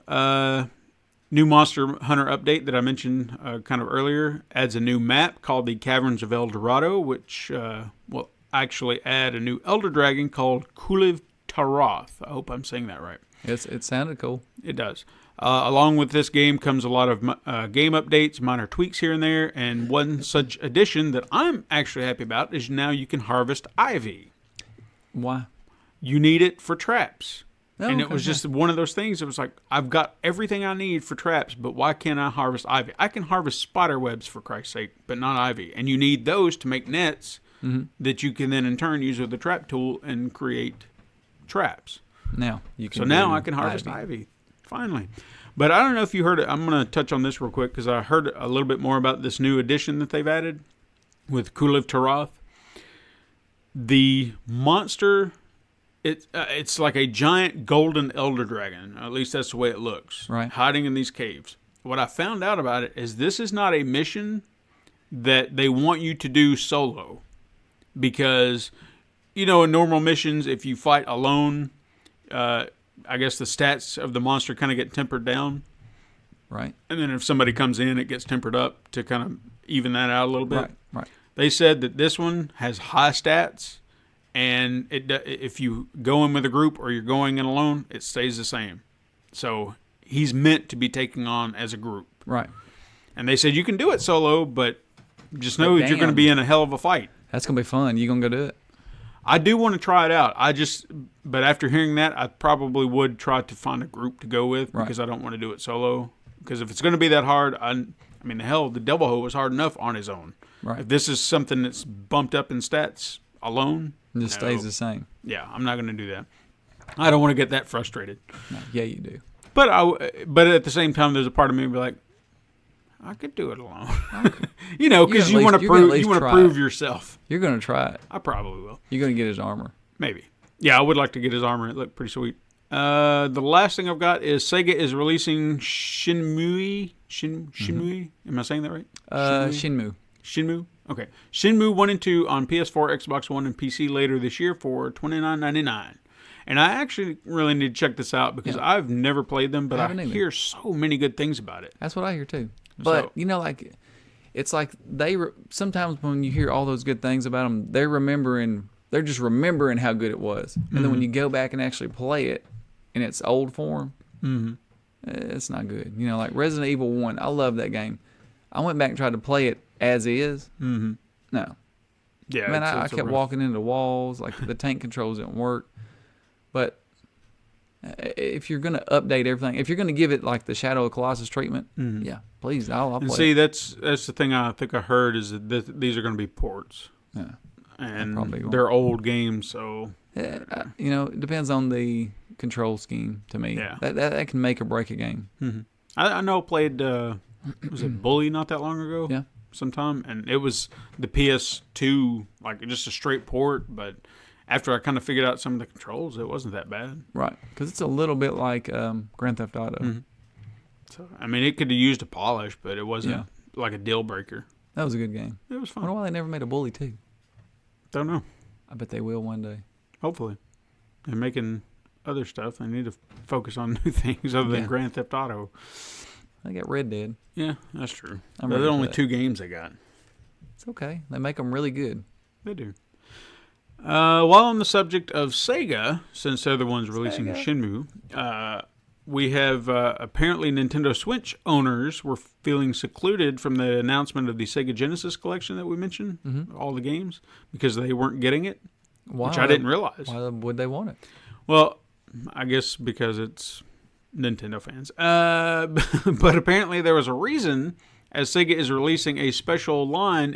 New Monster Hunter update that I mentioned kind of earlier adds a new map called the Caverns of El Dorado, which will actually add a new Elder Dragon called Kuliv Taroth. I hope I'm saying that right. Yes, it sounded cool. It does. Along with this game comes a lot of game updates, minor tweaks here and there, and one such addition that I'm actually happy about is now you can harvest ivy. Why? You need it for traps. And it was just one of those things. It was like, I've got everything I need for traps, but why can't I harvest ivy? I can harvest spider webs, for Christ's sake, but not ivy. And you need those to make nets that you can then in turn use with the trap tool and create traps. Now you can. So now I can harvest ivy. Finally. But I don't know if you heard it. I'm going to touch on this real quick because I heard a little bit more about this new addition that they've added with Kuliv Taroth. The monster, it's like a giant golden elder dragon. At least that's the way it looks. Right. Hiding in these caves. What I found out about it is this is not a mission that they want you to do solo. Because, in normal missions, if you fight alone, I guess the stats of the monster kind of get tempered down. Right. And then if somebody comes in, it gets tempered up to kind of even that out a little bit. Right. They said that this one has high stats, and if you go in with a group or you're going in alone, it stays the same. So he's meant to be taken on as a group. Right. And they said you can do it solo, but just know that you're going to be in a hell of a fight. That's going to be fun. You going to go do it? I do want to try it out. But after hearing that, I probably would try to find a group to go with because I don't want to do it solo. Because if it's going to be that hard, the Devil Ho was hard enough on his own. Right. If this is something that's bumped up in stats alone, it just stays the same. Yeah, I'm not going to do that. I don't want to get that frustrated. No, yeah, you do. But at the same time, there's a part of me be like, I could do it alone. Because you want to prove yourself. You're going to try it. I probably will. You're going to get his armor. Maybe. Yeah, I would like to get his armor. It looked pretty sweet. The last thing I've got is Sega is releasing Shenmue. Am I saying that right? Shenmue. Okay. Shenmue 1 and 2 on PS4, Xbox One, and PC later this year for $29.99. And I actually really need to check this out because I've never played them, but I hear so many good things about it. That's what I hear too. But, it's like sometimes when you hear all those good things about them, they're just remembering how good it was. And then when you go back and actually play it in its old form, it's not good. You know, like Resident Evil 1, I love that game. I went back and tried to play it as is. No. Yeah, Man, I kept walking into walls. Like, the tank controls didn't work. But if you're going to update everything, if you're going to give it, like, the Shadow of Colossus treatment, yeah, please, I'll play it. See, that's the thing I think I heard is that these are going to be ports. Yeah. And they're old games, so... Yeah, you know, it depends on the control scheme to me. Yeah. That can make or break a game. I know I played, was it Bully not that long ago? Yeah. Sometime, and it was the PS2, like just a straight port, but after I kind of figured out some of the controls, it wasn't that bad. Right, because it's a little bit like Grand Theft Auto. So, I mean, it could have used a polish, but it wasn't like a deal breaker. That was a good game. It was fun. I wonder why they never made a Bully 2. Don't know. I bet they will one day. Hopefully. They're making other stuff. They need to focus on new things other than Grand Theft Auto. They got Red Dead. Yeah, that's true. I'm They're ready the for only that. 2 games they got. It's okay. They make them really good. They do. While on the subject of Sega, since they're the ones releasing Shenmue, we have apparently Nintendo Switch owners were feeling secluded from the announcement of the Sega Genesis collection that we mentioned, all the games, because they weren't getting it, which I didn't realize. Why would they want it? Well, I guess because it's Nintendo fans. But apparently there was a reason, as Sega is releasing a special line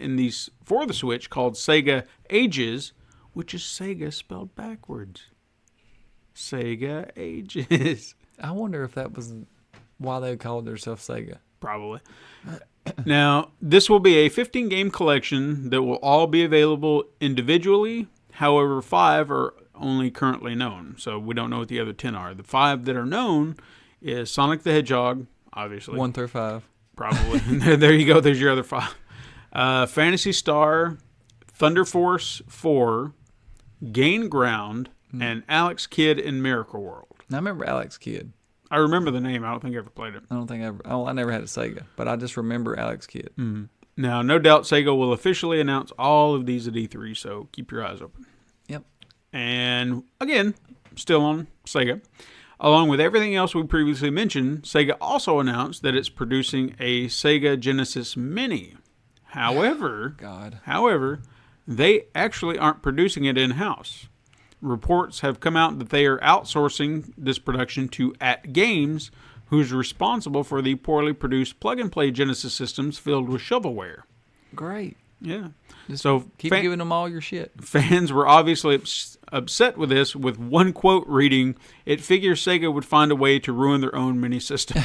for the Switch called Sega Ages, which is Sega spelled backwards. Sega Ages. I wonder if that was why they called themselves Sega. Probably. Now, this will be a 15-game collection that will all be available individually. However, 5 are only currently known, so we don't know what the other 10 are. The 5 that are known is Sonic the Hedgehog, obviously. 1 through 5. Probably. There you go. There's your other 5. Phantasy Star, Thunder Force 4, Gain Ground, and Alex Kidd in Miracle World. Now, I remember Alex Kidd. I remember the name. I don't think I ever played it. I never had a Sega, but I just remember Alex Kidd. Now, no doubt Sega will officially announce all of these at E3, so keep your eyes open. Yep. And again, still on Sega. Along with everything else we previously mentioned, Sega also announced that it's producing a Sega Genesis Mini. However, they actually aren't producing it in-house. Reports have come out that they are outsourcing this production to At Games, who's responsible for the poorly produced plug-and-play Genesis systems filled with shovelware. Great. Yeah. So keep giving them all your shit. Fans were obviously upset with this, with one quote reading, "It figures Sega would find a way to ruin their own mini system."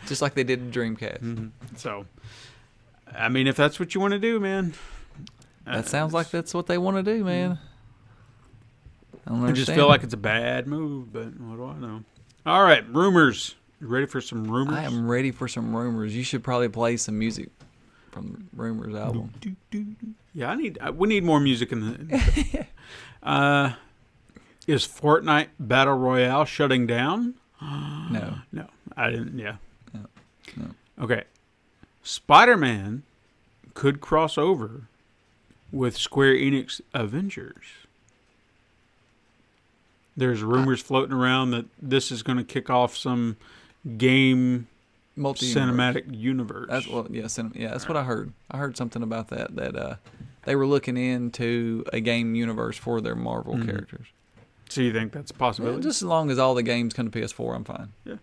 Just like they did the Dreamcast. So, I mean, if that's what you want to do, man. That sounds like that's what they want to do, man. I just feel like it's a bad move, but what do I know? All right, rumors. You ready for some rumors? I am ready for some rumors. You should probably play some music from the Rumors album. Yeah, we need more music in the. Is Fortnite Battle Royale shutting down? No, I didn't. Yeah. No. Okay, SpiderMan could cross over with Square Enix Avengers. There's rumors floating around that this is going to kick off some game cinematic universe. That's what I heard. I heard something about that they were looking into a game universe for their Marvel characters. So you think that's a possibility? Yeah, just as long as all the games come to PS4, I'm fine. Yeah.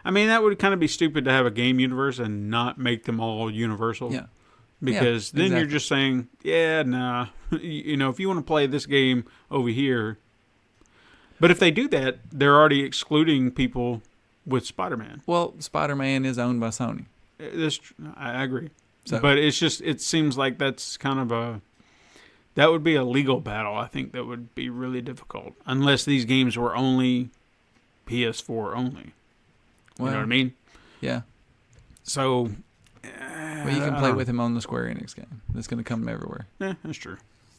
I mean, that would kind of be stupid to have a game universe and not make them all universal. Yeah. Because then you're just saying, if you want to play this game over here. But if they do that, they're already excluding people with Spider-Man. Well, Spider-Man is owned by Sony. I agree. But it seems like that's kind of that would be a legal battle. I think that would be really difficult. Unless these games were only PS4 only. You know what I mean? Yeah. So... well, you can play with him on the Square Enix game. It's going to come everywhere. Yeah, that's true.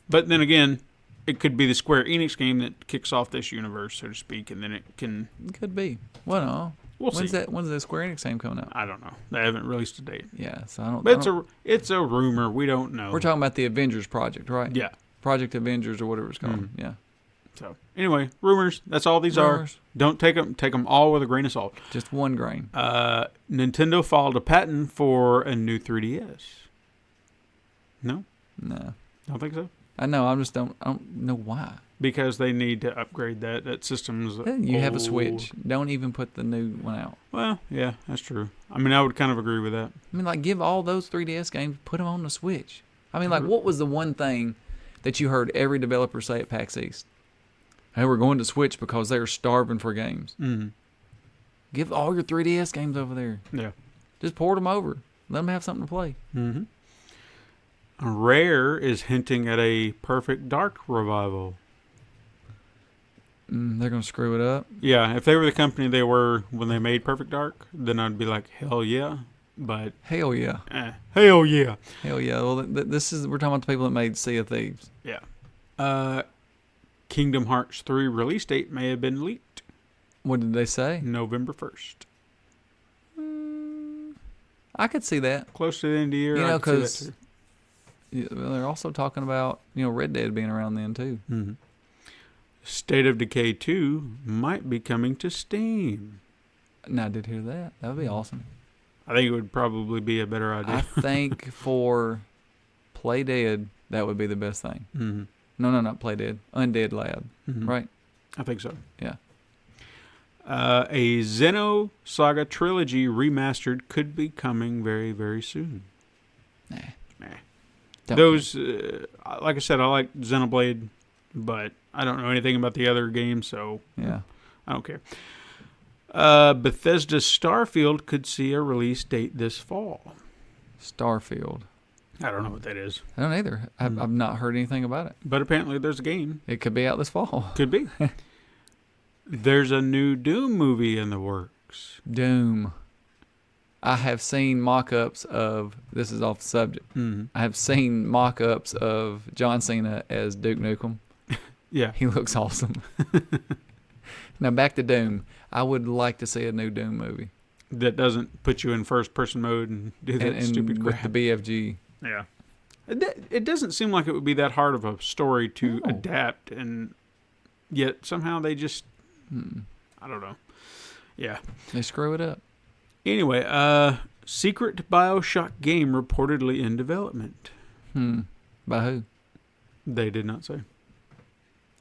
But then again, it could be the Square Enix game that kicks off this universe, so to speak, and then it can... It could be. Well, no. We'll When's see. When's that Square Enix game coming out? I don't know. They haven't released a date. Yeah, so I don't. But it's a rumor. We don't know. We're talking about the Avengers project, right? Yeah. Project Avengers or whatever it's called. Yeah. So anyway, rumors. That's all these Rumors. are. Don't take them all with a grain of salt. Just one grain. Nintendo filed a patent for a new 3DS. No, No. don't think so. I know. I don't know why. Because they need to upgrade that. That system's You have a old. Switch. Don't even put the new one out. Well, yeah, that's true. I mean, I would kind of agree with that. I mean, like, give all those 3DS games, put them on the Switch. I mean, like, what was the one thing that you heard every developer say at PAX East? Hey, we're going to Switch because they're starving for games. Mm-hmm. Give all your 3DS games over there. Yeah. Just port them over. Let them have something to play. Mm-hmm. Rare is hinting at a Perfect Dark revival. They're going to screw it up. Yeah, if they were the company they were when they made Perfect Dark, then I'd be like, hell yeah. But Hell yeah. hell yeah. Hell yeah. Well, we're talking about the people that made Sea of Thieves. Yeah. Kingdom Hearts 3 release date may have been leaked. What did they say? November 1st. I could see that. Close to the end of the year. You know, I could see because that too. they're also talking about, Red Dead being around then, too. Mm-hmm. State of Decay 2 might be coming to Steam. Now, I did hear that. That would be awesome. I think it would probably be a better idea. I think for Play Dead, that would be the best thing. Mm-hmm. No, not Play Dead. Undead Lab. Mm-hmm. Right? I think so. Yeah. A Xeno Saga trilogy remastered could be coming very, very soon. Nah. Nah. Those, like I said, I like Xenoblade, but I don't know anything about the other games, so Yeah. I don't care. Bethesda's Starfield could see a release date this fall. Starfield. I don't know what that is. I don't either. I've not heard anything about it. But apparently there's a game. It could be out this fall. Could be. There's a new Doom movie in the works. Doom. I have seen mock-ups of, this is off the subject, Mm-hmm. I have seen mock-ups of John Cena as Duke Nukem. Yeah. He looks awesome. Now back to Doom. I would like to see a new Doom movie. That doesn't put you in first-person mode and do that And stupid with crap. the BFG. Yeah. It doesn't seem like it would be that hard of a story to No. adapt, and yet somehow they just, I don't know. Yeah. They screw it up. Anyway, secret BioShock game reportedly in development. By who? They did not say.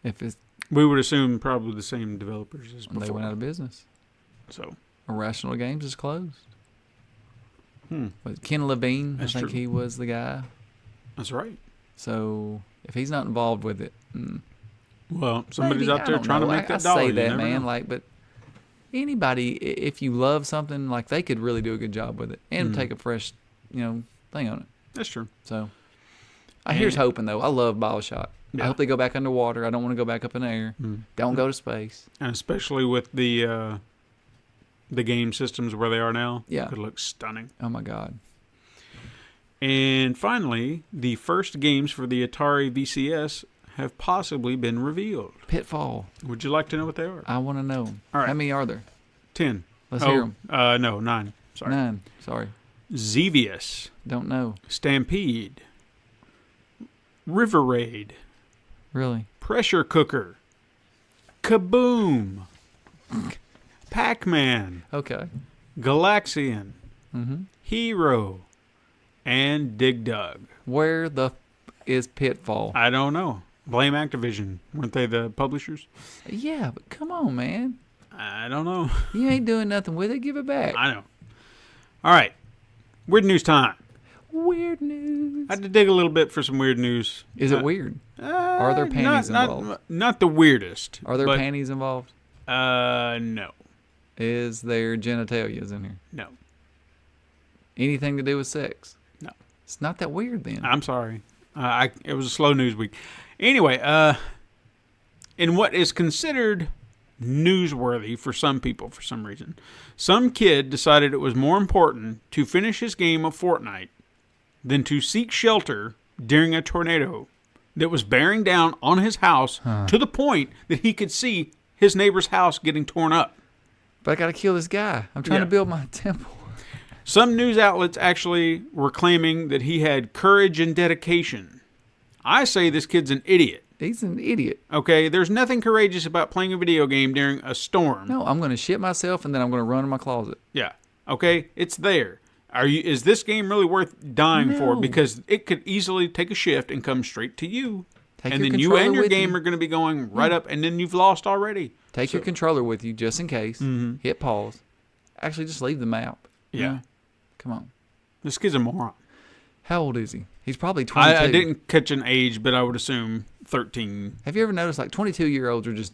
If it's, We would assume probably the same developers as before. they went out of business. So, Irrational Games is closed. hmm. But Ken Levine, That's I think true. he was the guy. That's right. So if he's not involved with it, Well, somebody's maybe, out there I don't trying know. to make that I dollar. say You that, never man. know. Like, but anybody, if you love something, like they could really do a good job with it and take a fresh, thing on it. That's true. So, here's hoping though. I love BioShock. Yeah. I hope they go back underwater. I don't want to go back up in the air. Don't go to space. And especially with the game systems where they are now. Yeah. Could look stunning. Oh my God. And finally, the first games for the Atari VCS have possibly been revealed. Pitfall. Would you like to know what they are? I want to know. All right. How many are there? 10. Let's hear them. No, 9. Sorry. 9. Sorry. Xevious, Don't know. Stampede, River Raid, Really. Pressure Cooker, Kaboom, Pac-Man, Okay. Galaxian, Mm-hmm. Hero, and Dig Dug. Where the is Pitfall? I don't know. Blame Activision. Weren't they the publishers? Yeah, but come on, man. I don't know. You ain't doing nothing with it. Give it back. I know. All right. Weird news time. Weird news. I had to dig a little bit for some weird news. Is it weird? Are there panties involved? Not the weirdest. Are there but, panties involved? No. Is there genitalias in here? No. Anything to do with sex? No. It's not that weird then. I'm sorry. It was a slow news week. Anyway, in what is considered newsworthy for some people for some reason, some kid decided it was more important to finish his game of Fortnite than to seek shelter during a tornado that was bearing down on his house to the point that he could see his neighbor's house getting torn up. But I got to kill this guy. I'm trying to build my temple. Some news outlets actually were claiming that he had courage and dedication. I say this kid's an idiot. He's an idiot. Okay, there's nothing courageous about playing a video game during a storm. No, I'm going to shit myself and then I'm going to run in my closet. Yeah. Okay, it's there. Is this game really worth dying for? Because it could easily take a shift and come straight to you. And then you and your game are going to be going right up, and then you've lost already. Take your controller with you just in case. Mm-hmm. Hit pause. Actually, just leave the map. Yeah. Come on. This kid's a moron. How old is he? He's probably 22. I didn't catch an age, but I would assume 13. Have you ever noticed like 22-year-olds are just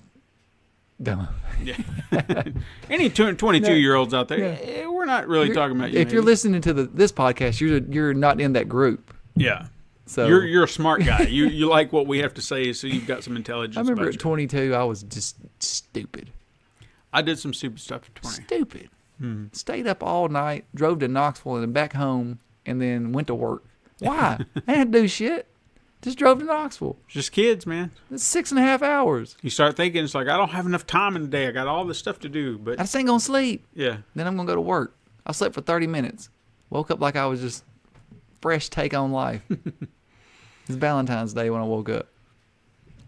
dumb? Yeah. Any 22-year-olds out there, we're not really talking about you. If you're listening to this podcast, you're not in that group. Yeah. So you're a smart guy. You like what we have to say, so you've got some intelligence. I remember about at 22, I was just stupid. I did some stupid stuff at 20. Stupid. Stayed up all night, drove to Knoxville and then back home, and then went to work. Why? I didn't do shit. Just drove to Knoxville. Just kids, man. It's 6.5 hours. You start thinking, it's like, I don't have enough time in the day. I got all this stuff to do. But I just ain't going to sleep. Yeah. Then I'm going to go to work. I slept for 30 minutes. Woke up like I was just fresh take on life. It's Valentine's Day when I woke up.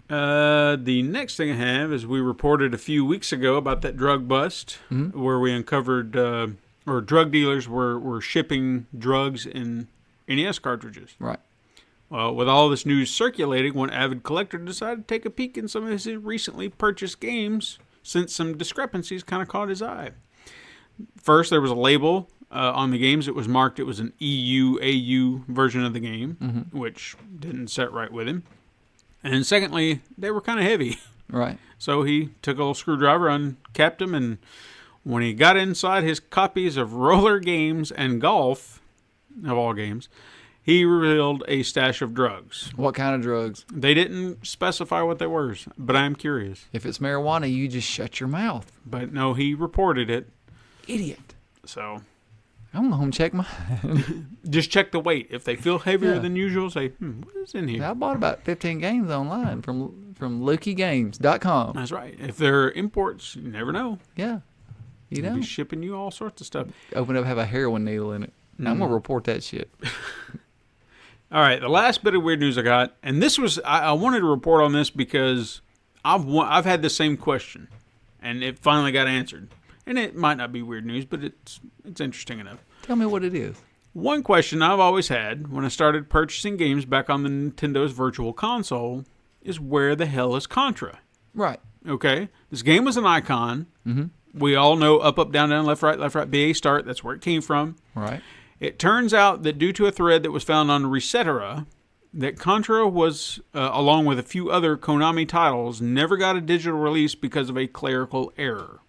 The next thing I have is we reported a few weeks ago about that drug bust where we uncovered, or drug dealers were shipping drugs in NES cartridges. Right. Well, with all this news circulating, one avid collector decided to take a peek in some of his recently purchased games, since some discrepancies kind of caught his eye. First, there was a label on the games. It was marked it was an EU-AU version of the game, which didn't set right with him. And secondly, they were kind of heavy. Right. So he took a little screwdriver, uncapped them, and when he got inside his copies of roller games and golf, of all games, he revealed a stash of drugs. What kind of drugs? They didn't specify what they were, but I'm curious. If it's marijuana, you just shut your mouth. But no, he reported it. Idiot. So I'm going to home check my... just check the weight. If they feel heavier than usual, say, what is in here? I bought about 15 games online from LukeyGames.com. That's right. If they're imports, you never know. Yeah. You They'll know. be shipping you all sorts of stuff. Open up, have a heroin needle in it. I'm going to report that shit. All right, the last bit of weird news I got, and this was, I wanted to report on this because I've had the same question, and it finally got answered. And it might not be weird news, but it's interesting enough. Tell me what it is. One question I've always had when I started purchasing games back on the Nintendo's Virtual Console is where the hell is Contra? Right. Okay, this game was an icon. Mm-hmm. We all know up, down, down, left, right, BA, start. That's where it came from. Right. It turns out that due to a thread that was found on Resetera, that Contra was, along with a few other Konami titles, never got a digital release because of a clerical error.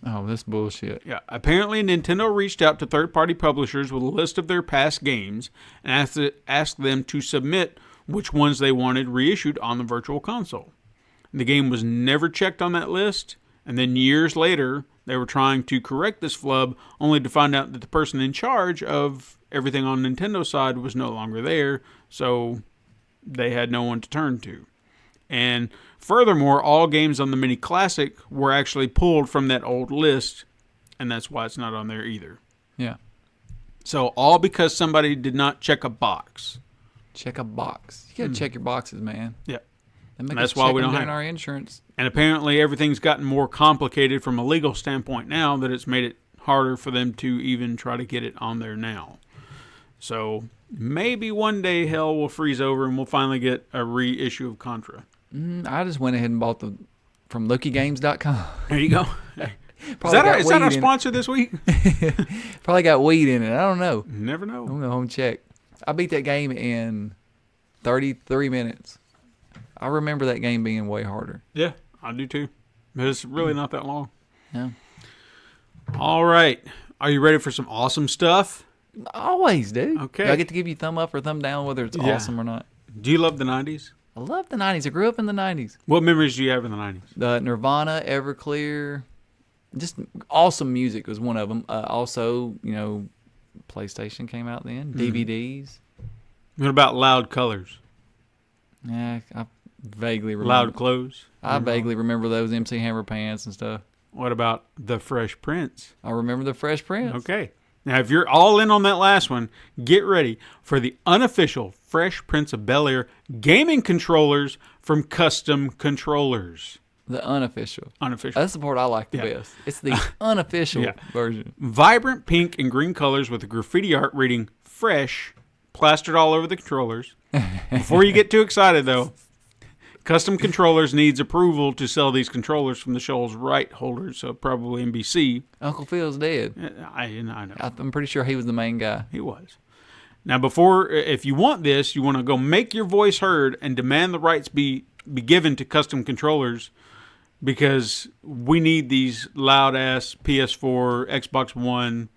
Oh, that's bullshit. Yeah. Apparently, Nintendo reached out to third-party publishers with a list of their past games and asked them to submit which ones they wanted reissued on the Virtual Console. The game was never checked on that list, and then years later, they were trying to correct this flub, only to find out that the person in charge of everything on Nintendo's side was no longer there, so they had no one to turn to. And furthermore, all games on the Mini Classic were actually pulled from that old list, and that's why it's not on there either. Yeah. So all because somebody did not check a box. Check a box. You got to check your boxes, man. Yeah. And that's why we don't have our insurance. And apparently everything's gotten more complicated from a legal standpoint now that it's made it harder for them to even try to get it on there now. So maybe one day hell will freeze over and we'll finally get a reissue of Contra. I just went ahead and bought from LukeyGames.com. There you go. Is that our sponsor this week? Probably got weed in it. I don't know. Never know. I'm going to home check. I beat that game in 33 minutes. I remember that game being way harder. Yeah, I do too. It's really not that long. Yeah. All right. Are you ready for some awesome stuff? Always, dude. Okay. Do I get to give you thumb up or thumb down whether it's awesome or not? Do you love the 90s? I love the 90s. I grew up in the 90s. What memories do you have in the 90s? The Nirvana, Everclear, just awesome music was one of them. Also, PlayStation came out then, DVDs. What about Loud Colors? Yeah, I vaguely remember. Loud Clothes? I vaguely remember those MC Hammer pants and stuff. What about The Fresh Prince? I remember the Fresh Prince. Okay. Now, if you're all in on that last one, get ready for the unofficial Fresh Prince of Bel-Air gaming controllers from Custom Controllers. The unofficial. Unofficial. That's the part I like the best. It's the unofficial version. Vibrant pink and green colors with a graffiti art reading Fresh plastered all over the controllers. Before you get too excited, though, Custom Controllers needs approval to sell these controllers from the Shoals right holders, so probably NBC. Uncle Phil's dead. I know. I'm pretty sure he was the main guy. He was. Now, if you want this, you want to go make your voice heard and demand the rights be given to Custom Controllers, because we need these loud-ass PS4, Xbox One,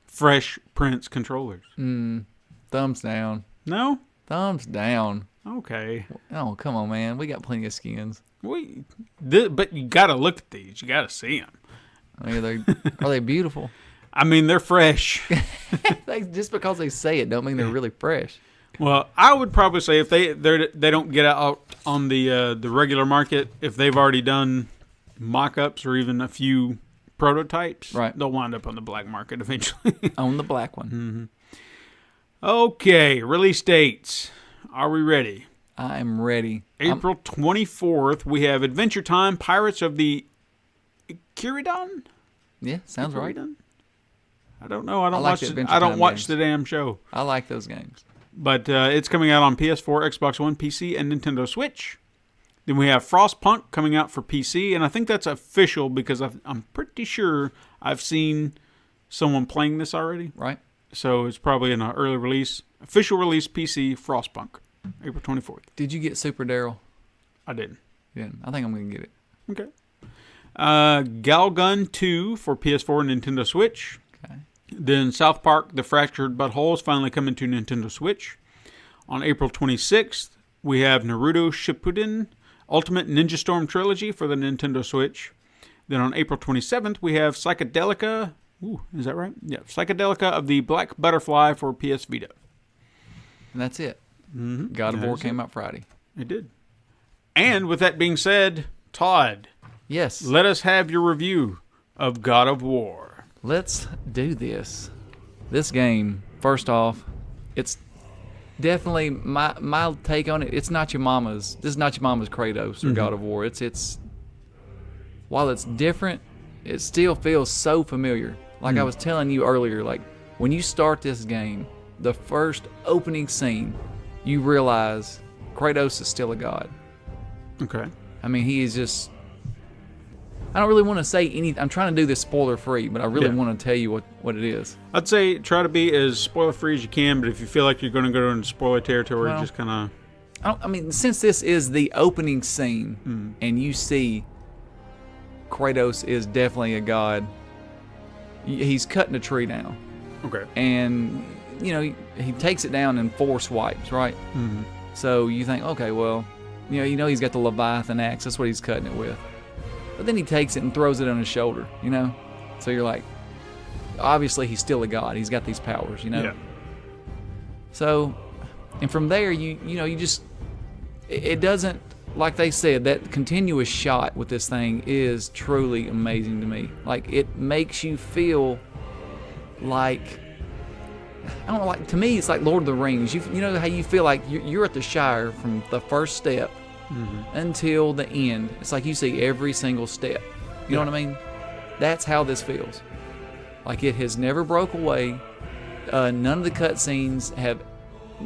Fresh Prince controllers. Thumbs down. No? Thumbs down. Okay. Oh, come on, man. We got plenty of skins. But you got to look at these. You got to see them. I mean, are they beautiful? I mean, they're fresh. Just because they say it don't mean they're really fresh. Well, I would probably say if they don't get out on the regular market, if they've already done mock-ups or even a few prototypes, right, they'll wind up on the black market eventually. On the black one. Okay, release dates. Are we ready? I am ready. April 24th, we have Adventure Time, Pirates of the Kiridon? Yeah, sounds right. I don't know. I don't watch the damn show. I like those games. But it's coming out on PS4, Xbox One, PC, and Nintendo Switch. Then we have Frostpunk coming out for PC, and I think that's official because I'm pretty sure I've seen someone playing this already. Right. So it's probably an early release. Official release PC, Frostpunk, April 24th. Did you get Super Daryl? I didn't. Yeah, I think I'm going to get it. Okay. Galgun 2 for PS4 and Nintendo Switch. Okay. Then South Park, The Fractured Butthole is finally coming to Nintendo Switch. On April 26th, we have Naruto Shippuden Ultimate Ninja Storm Trilogy for the Nintendo Switch. Then on April 27th, we have Psychedelica. Ooh, is that right? Yeah, Psychedelica of the Black Butterfly for PS Vita. And that's it. Mm-hmm. God of War came out Friday. It did. And with that being said, Todd. Yes. Let us have your review of God of War. Let's do this. This game, first off, it's definitely my take on it. It's not your mama's. This is not your mama's Kratos or God of War. It's while it's different, it still feels so familiar. Like I was telling you earlier, like when you start this game, the first opening scene, you realize Kratos is still a god. Okay. I mean, he is just... I don't really want to say anything. I'm trying to do this spoiler-free, but I really want to tell you what it is. I'd say try to be as spoiler-free as you can, but if you feel like you're going to go into spoiler territory, just kind of... I mean, since this is the opening scene, and you see Kratos is definitely a god, he's cutting a tree down. Okay. And, you know, he takes it down in 4 swipes, right? Mm-hmm. So you think, okay, well, you know he's got the Leviathan axe. That's what he's cutting it with. But then he takes it and throws it on his shoulder, you know? So you're like, obviously he's still a god. He's got these powers, you know? Yeah. So, and from there, you know, you just, it doesn't, like they said, that continuous shot with this thing is truly amazing to me. Like, it makes you feel like, I don't know, like, to me, it's like Lord of the Rings. You know how you feel like you're at the Shire from the first step until the end. It's like you see every single step. You know what I mean? That's how this feels. Like, it has never broke away. None of the cutscenes have,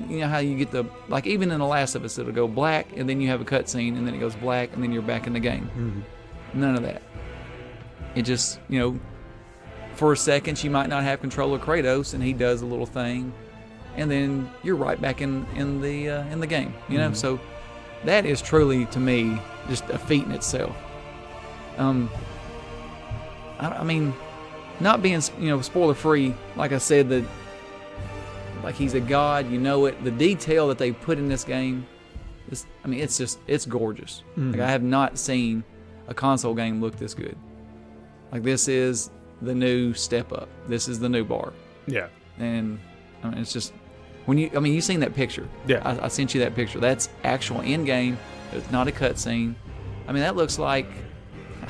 you know how you get the, like even in The Last of Us, it'll go black, and then you have a cutscene, and then it goes black, and then you're back in the game. None of that. It just, you know, for a second, she might not have control of Kratos, and he does a little thing, and then you're right back in the game. You know, so that is truly, to me, just a feat in itself. I mean, not being, you know, spoiler free, like I said, that like he's a god, you know it. The detail that they put in this game, I mean, it's gorgeous. Like, I have not seen a console game look this good. Like, this is the new step up. This is the new bar. Yeah. And I mean, it's just, you've seen that picture. Yeah. I sent you that picture. That's actual in game. It's not a cutscene. I mean, that looks like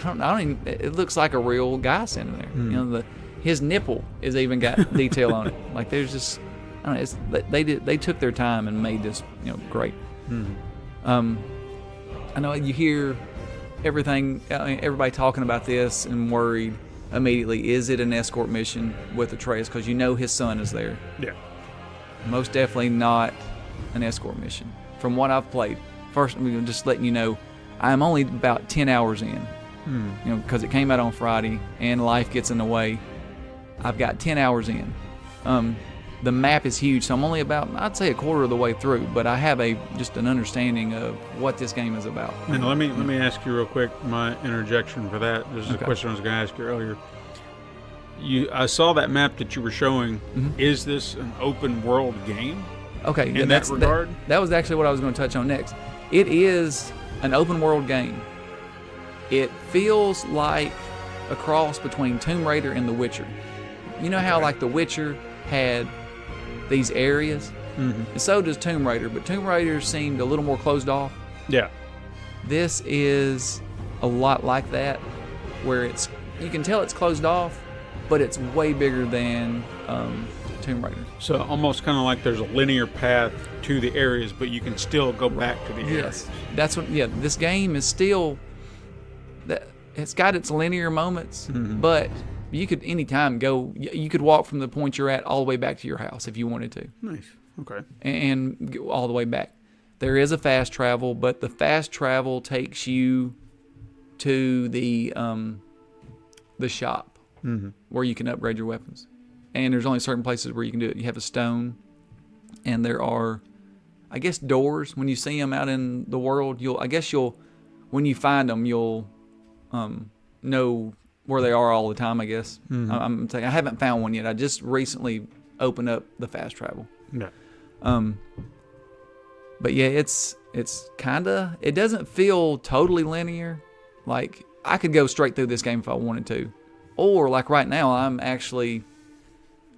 I don't even, it looks like a real guy standing there. You know, his nipple is even got detail on it. Like there's just, I don't know, they took their time and made this, you know, great. I know you hear everybody talking about this and worried immediately. Is it an escort mission with Atreus? Because you know his son is there. Yeah. Most definitely not an escort mission. From what I've played, first, I'm just letting you know, I'm only about 10 hours in. You know, because it came out on Friday and life gets in the way. I've got 10 hours in. The map is huge, so I'm only about, I'd say, a quarter of the way through, but I have just an understanding of what this game is about. And let me ask you real quick, my interjection for that. This is a question I was going to ask you earlier. I saw that map that you were showing. Is this an open world game? Okay, in that regard? That was actually what I was going to touch on next. It is an open world game. It feels like a cross between Tomb Raider and The Witcher. You know how like The Witcher had these areas? And so does Tomb Raider, but Tomb Raider seemed a little more closed off. Yeah. This is a lot like that, where you can tell it's closed off, but it's way bigger than Tomb Raider. So almost kind of like there's a linear path to the areas, but you can still go back to the areas. Yes, that's what. Yeah, this game is still that. It's got its linear moments, but you could anytime go. You could walk from the point you're at all the way back to your house if you wanted to. Nice. Okay. And go all the way back. There is a fast travel, but the fast travel takes you to the shop where you can upgrade your weapons. And there's only certain places where you can do it. You have a stone, and there are, I guess, doors. When you see them out in the world, when you find them, you'll know where they are all the time, I guess. I'm saying I haven't found one yet. I just recently opened up the fast travel. Yeah. But yeah, it's kind of, it doesn't feel totally linear. Like I could go straight through this game if I wanted to, or like right now I'm actually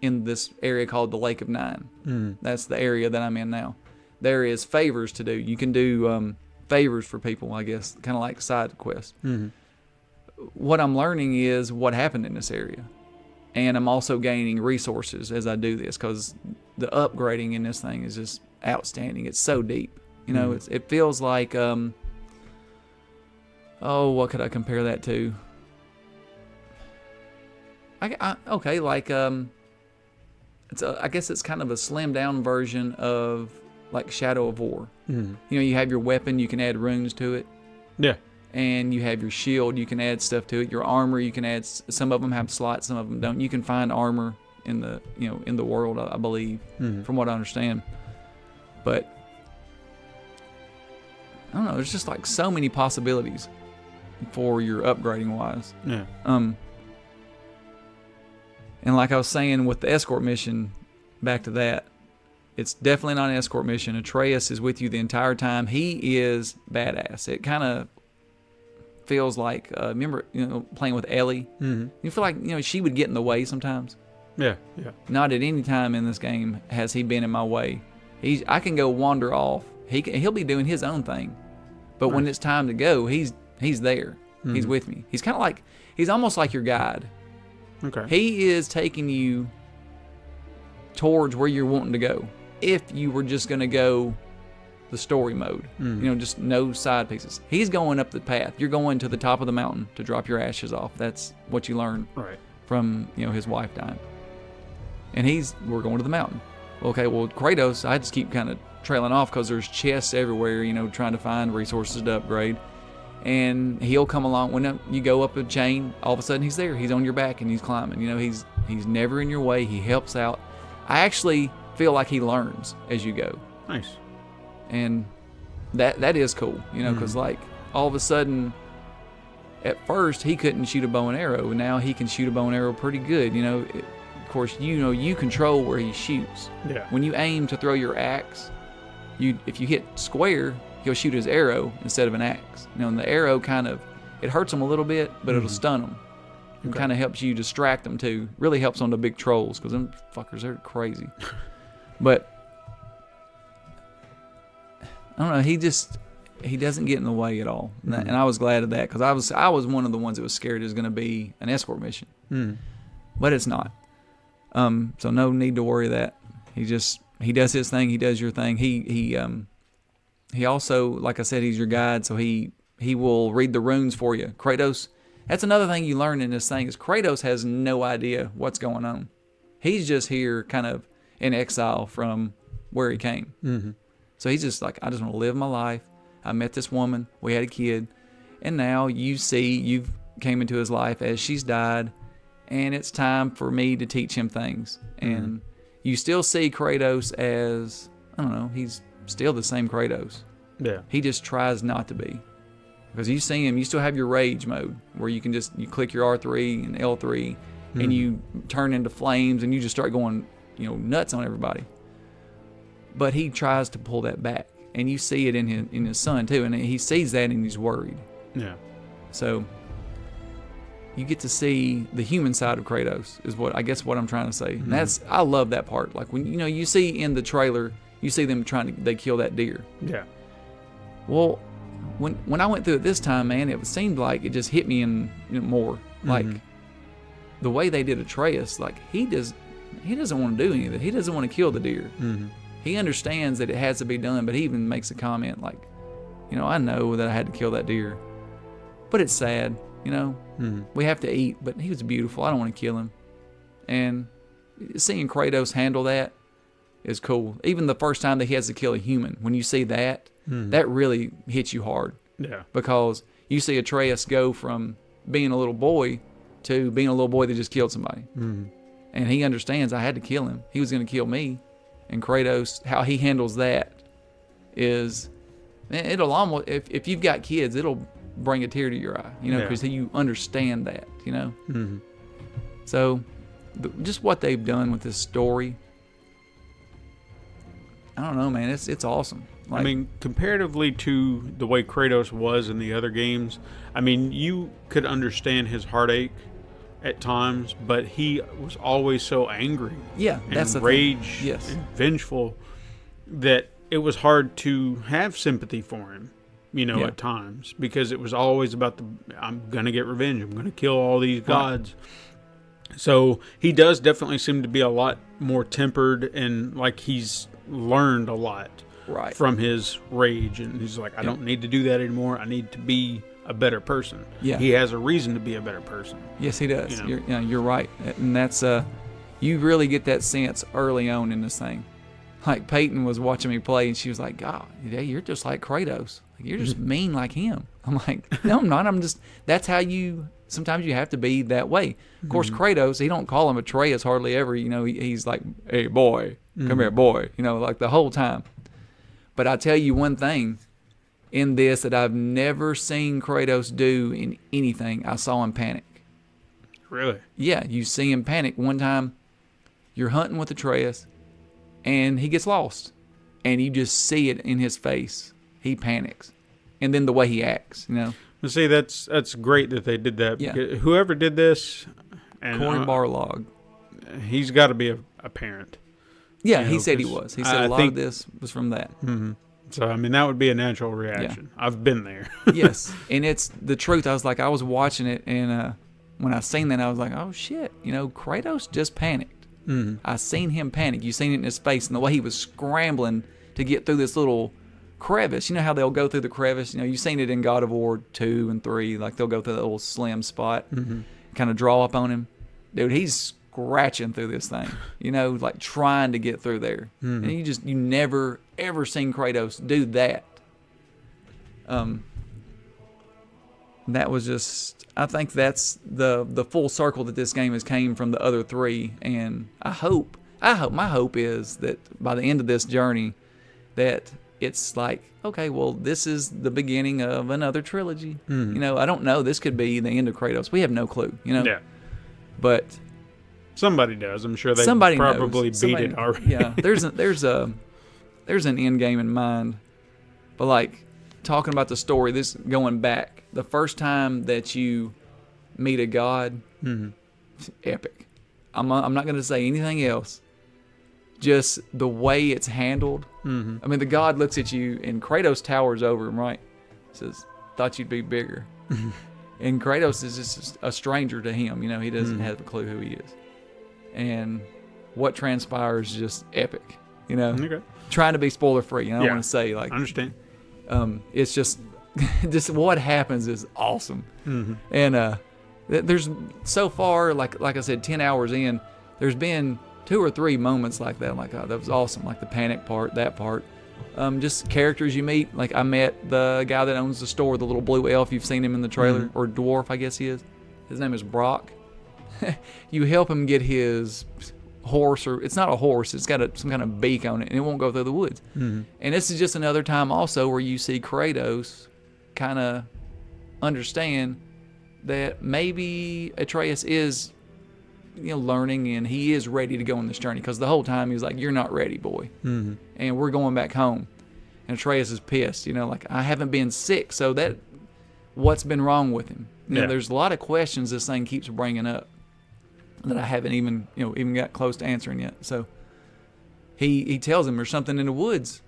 in this area called the Lake of Nine. That's the area that I'm in now. There is favors to do. You can do favors for people, I guess, kind of like side quests. What I'm learning is what happened in this area. And I'm also gaining resources as I do this, because the upgrading in this thing is just outstanding. It's so deep. You know, it feels like, what could I compare that to? I guess it's kind of a slimmed down version of like Shadow of War. You know, you have your weapon, you can add runes to it. Yeah. And you have your shield, you can add stuff to it. Your armor, you can add. Some of them have slots, some of them don't. You can find armor in the world, I believe, from what I understand. But I don't know. There's just like so many possibilities for your upgrading wise. Yeah. And like I was saying with the escort mission, back to that, it's definitely not an escort mission. Atreus is with you the entire time. He is badass. It kind of feels like, remember, playing with Ellie? You feel like, she would get in the way sometimes. Yeah, yeah. Not at any time in this game has he been in my way. I can go wander off. He'll be doing his own thing. But when it's time to go, he's there. He's with me. He's kind of like, he's almost like your guide. Okay. He is taking you towards where you're wanting to go. If you were just going to go the story mode, just no side pieces. He's going up the path. You're going to the top of the mountain to drop your ashes off. That's what you learn from, his wife dying. And we're going to the mountain. Okay, well, Kratos, I just keep kind of trailing off because there's chests everywhere, trying to find resources to upgrade. And he'll come along when you go up a chain. All of a sudden, he's there. He's on your back and he's climbing. He's never in your way. He helps out. I actually feel like he learns as you go. Nice. And that is cool, because like all of a sudden, at first he couldn't shoot a bow and arrow, and now he can shoot a bow and arrow pretty good. Of course, you control where he shoots. Yeah. When you aim to throw your axe, if you hit square, he'll shoot his arrow instead of an axe. And the arrow it hurts him a little bit, but it'll stun him. It kind of helps you distract them too. Really helps on the big trolls, because them fuckers, they're crazy. But I don't know. he doesn't get in the way at all, and I was glad of that because I was one of the ones that was scared it was going to be an escort mission, but it's not. So no need to worry that. He does his thing. He does your thing. He also, like I said, he's your guide, so he will read the runes for you. Kratos. That's another thing you learn in this thing is Kratos has no idea what's going on. He's just here kind of in exile from where he came. Mm-hmm. So he's just like, I just want to live my life. I met this woman. We had a kid. And now you've came into his life as she's died. And it's time for me to teach him things. And you still see Kratos as, I don't know, he's still the same Kratos. Yeah. He just tries not to be. Because you see him, you still have your rage mode where you can you click your R3 and L3 and you turn into flames and you just start going, nuts on everybody. But he tries to pull that back. And you see it in his son too. And he sees that and he's worried. Yeah. So you get to see the human side of Kratos is what I'm trying to say. And I love that part. Like when you see in the trailer, you see them they kill that deer. Yeah. Well, when I went through it this time, man, it seemed like it just hit me in more. Like the way they did Atreus, like he doesn't want to do any of it. He doesn't want to kill the deer. He understands that it has to be done, but he even makes a comment like, I know that I had to kill that deer, but it's sad. We have to eat, but he was beautiful. I don't want to kill him. And seeing Kratos handle that is cool. Even the first time that he has to kill a human, when you see that, that really hits you hard. Yeah. Because you see Atreus go from being a little boy to being a little boy that just killed somebody. And he understands I had to kill him. He was going to kill me. And Kratos, how he handles that is, it'll almost, if you've got kids, it'll bring a tear to your eye, because you understand that, So, just what they've done with this story, I don't know, man. It's awesome. Like, I mean, comparatively to the way Kratos was in the other games, I mean, you could understand his heartache at times, but he was always so angry. Yeah, that's the rage thing. Yes. And vengeful that it was hard to have sympathy for him. At times, because it was always about I'm going to get revenge. I'm going to kill all these gods. So he does definitely seem to be a lot more tempered and like he's learned a lot from his rage. And he's like, I don't need to do that anymore. I need to be a better person. Yeah. He has a reason to be a better person. Yes, he does. You're right. And that's, you really get that sense early on in this thing. Like Peyton was watching me play and she was like, God, you're just like Kratos. Like, you're just mean like him. I'm like, no, I'm not. That's how sometimes you have to be that way. Of course, Kratos, he don't call him Atreus hardly ever. He's like, hey, boy, come here, boy. Like the whole time. But I tell you one thing in this that I've never seen Kratos do in anything. I saw him panic. Really? Yeah, you see him panic. One time, you're hunting with Atreus, and he gets lost. And you just see it in his face. He panics. And then the way he acts, Well, see, that's great that they did that. Yeah. Whoever did this, and Corey Barlog, he's got to be a parent. Yeah, he said he was. He said a lot of this was from that. Mm-hmm. So, I mean, that would be a natural reaction. Yeah. I've been there. Yes, and it's the truth. I was watching it, and when I seen that, I was like, oh, shit. Kratos just panicked. Mm-hmm. I seen him panic. You seen it in his face and the way he was scrambling to get through this little crevice. You know how they'll go through the crevice? You've seen it in God of War 2 and 3. Like, they'll go through that little slim spot, kind of draw up on him. Dude, he's scratching through this thing, like trying to get through there. And you never, ever seen Kratos do that. That was just, I think that's the full circle that this game has came from the other three. And my hope is that by the end of this journey, that it's like, okay, well, this is the beginning of another trilogy. I don't know. This could be the end of Kratos. We have no clue, Yeah. But somebody does. I'm sure they probably beat it already. Yeah. There's an end game in mind. But like talking about the story, this going back, the first time that you meet a god, epic. I'm not going to say anything else. just the way it's handled. Mm-hmm. I mean, the god looks at you, and Kratos towers over him, right? Says, "Thought you'd be bigger." And Kratos is just a stranger to him. You know, he doesn't have a clue who he is. And what transpires is just epic. You know, Okay. trying to be spoiler free. I don't Yeah. want to say like I understand. it's just just what happens is awesome. Mm-hmm. And there's so far, like I said, 10 hours in, there's been 2 or 3 moments like that. I'm like, oh, that was awesome. Like the panic part, that part. Just characters you meet. Like I met the guy that owns the store, the little blue elf. You've seen him in the trailer, or dwarf, I guess he is. His name is Brock. You help him get his horse, or it's not a horse. It's got some kind of beak on it, and it won't go through the woods. Mm-hmm. And this is just another time also where you see Kratos kind of understand that maybe Atreus is, learning, and he is ready to go on this journey. Because the whole time he was like, "You're not ready, boy," and we're going back home. And Atreus is pissed, like, I haven't been sick, so that what's been wrong with him? There's a lot of questions this thing keeps bringing up that I haven't even got close to answering yet. So he tells him there's something in the woods,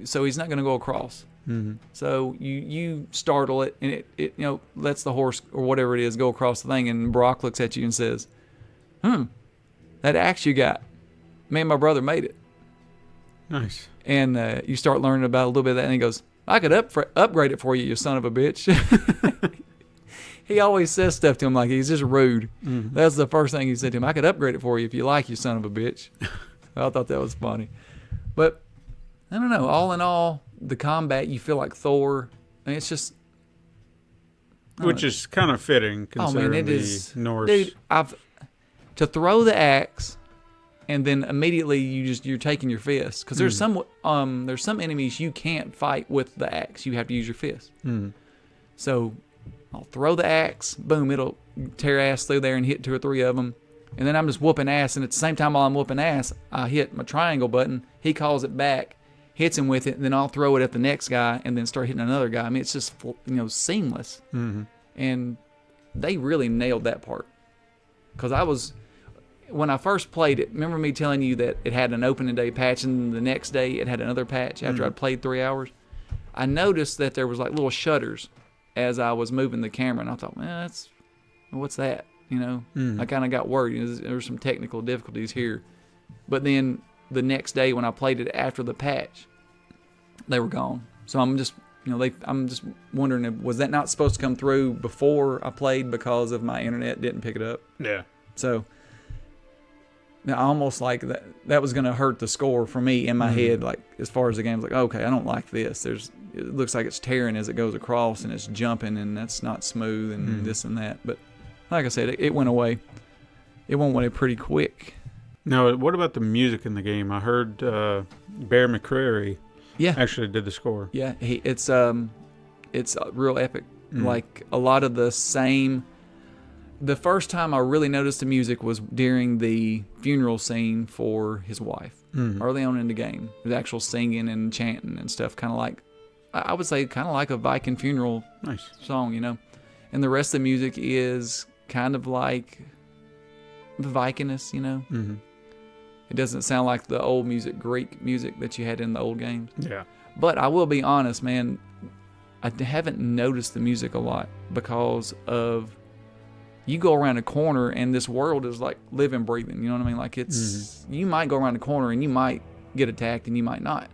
so he's not going to go across. Mm-hmm. So you startle it, and it lets the horse or whatever it is go across the thing, and Brock looks at you and says, that axe you got, me and my brother made it. Nice. And you start learning about a little bit of that, and he goes, I could upgrade it for you, you son of a bitch. He always says stuff to him like he's just rude. Mm-hmm. That's the first thing he said to him. I could upgrade it for you if you like, you son of a bitch. I thought that was funny. But I don't know. All in all, the combat, you feel like Thor. And it's just... Which is kind of fitting considering the Norse. Dude, to throw the axe, and then immediately you're taking your fist, because there's some enemies you can't fight with the axe. You have to use your fist. So I'll throw the axe, boom, it'll tear ass through there and hit 2 or 3 of them, and then I'm just whooping ass. And at the same time while I'm whooping ass, I hit my triangle button. He calls it back, hits him with it, and then I'll throw it at the next guy and then start hitting another guy. I mean, it's just seamless. And they really nailed that part, because when I first played it, remember me telling you that it had an opening day patch, and the next day it had another patch after I'd played 3 hours? I noticed that there was like little shutters as I was moving the camera, and I thought, man, what's that? I kind of got worried. There were some technical difficulties here. But then the next day when I played it after the patch, they were gone. So I'm just, I'm just wondering, was that not supposed to come through before I played because of my internet didn't pick it up? Yeah. So now almost like that was going to hurt the score for me in my head, like as far as the game's like, okay, I don't like this. It looks like it's tearing as it goes across, and it's jumping, and that's not smooth, and this and that. But like I said, it went away. It went away pretty quick. Now, what about the music in the game? I heard Bear McCreary actually did the score. Yeah, it's real epic. Like a lot of the same. The first time I really noticed the music was during the funeral scene for his wife. Early on in the game, there's actual singing and chanting and stuff, kind of like, I would say, kind of like a Viking funeral song, And the rest of the music is kind of like the Vikiness, It doesn't sound like the old Greek music that you had in the old games. Yeah. But I will be honest, man, I haven't noticed the music a lot because of, you go around a corner and this world is like living, breathing. You know what I mean? Like it's, you might go around a corner and you might get attacked and you might not.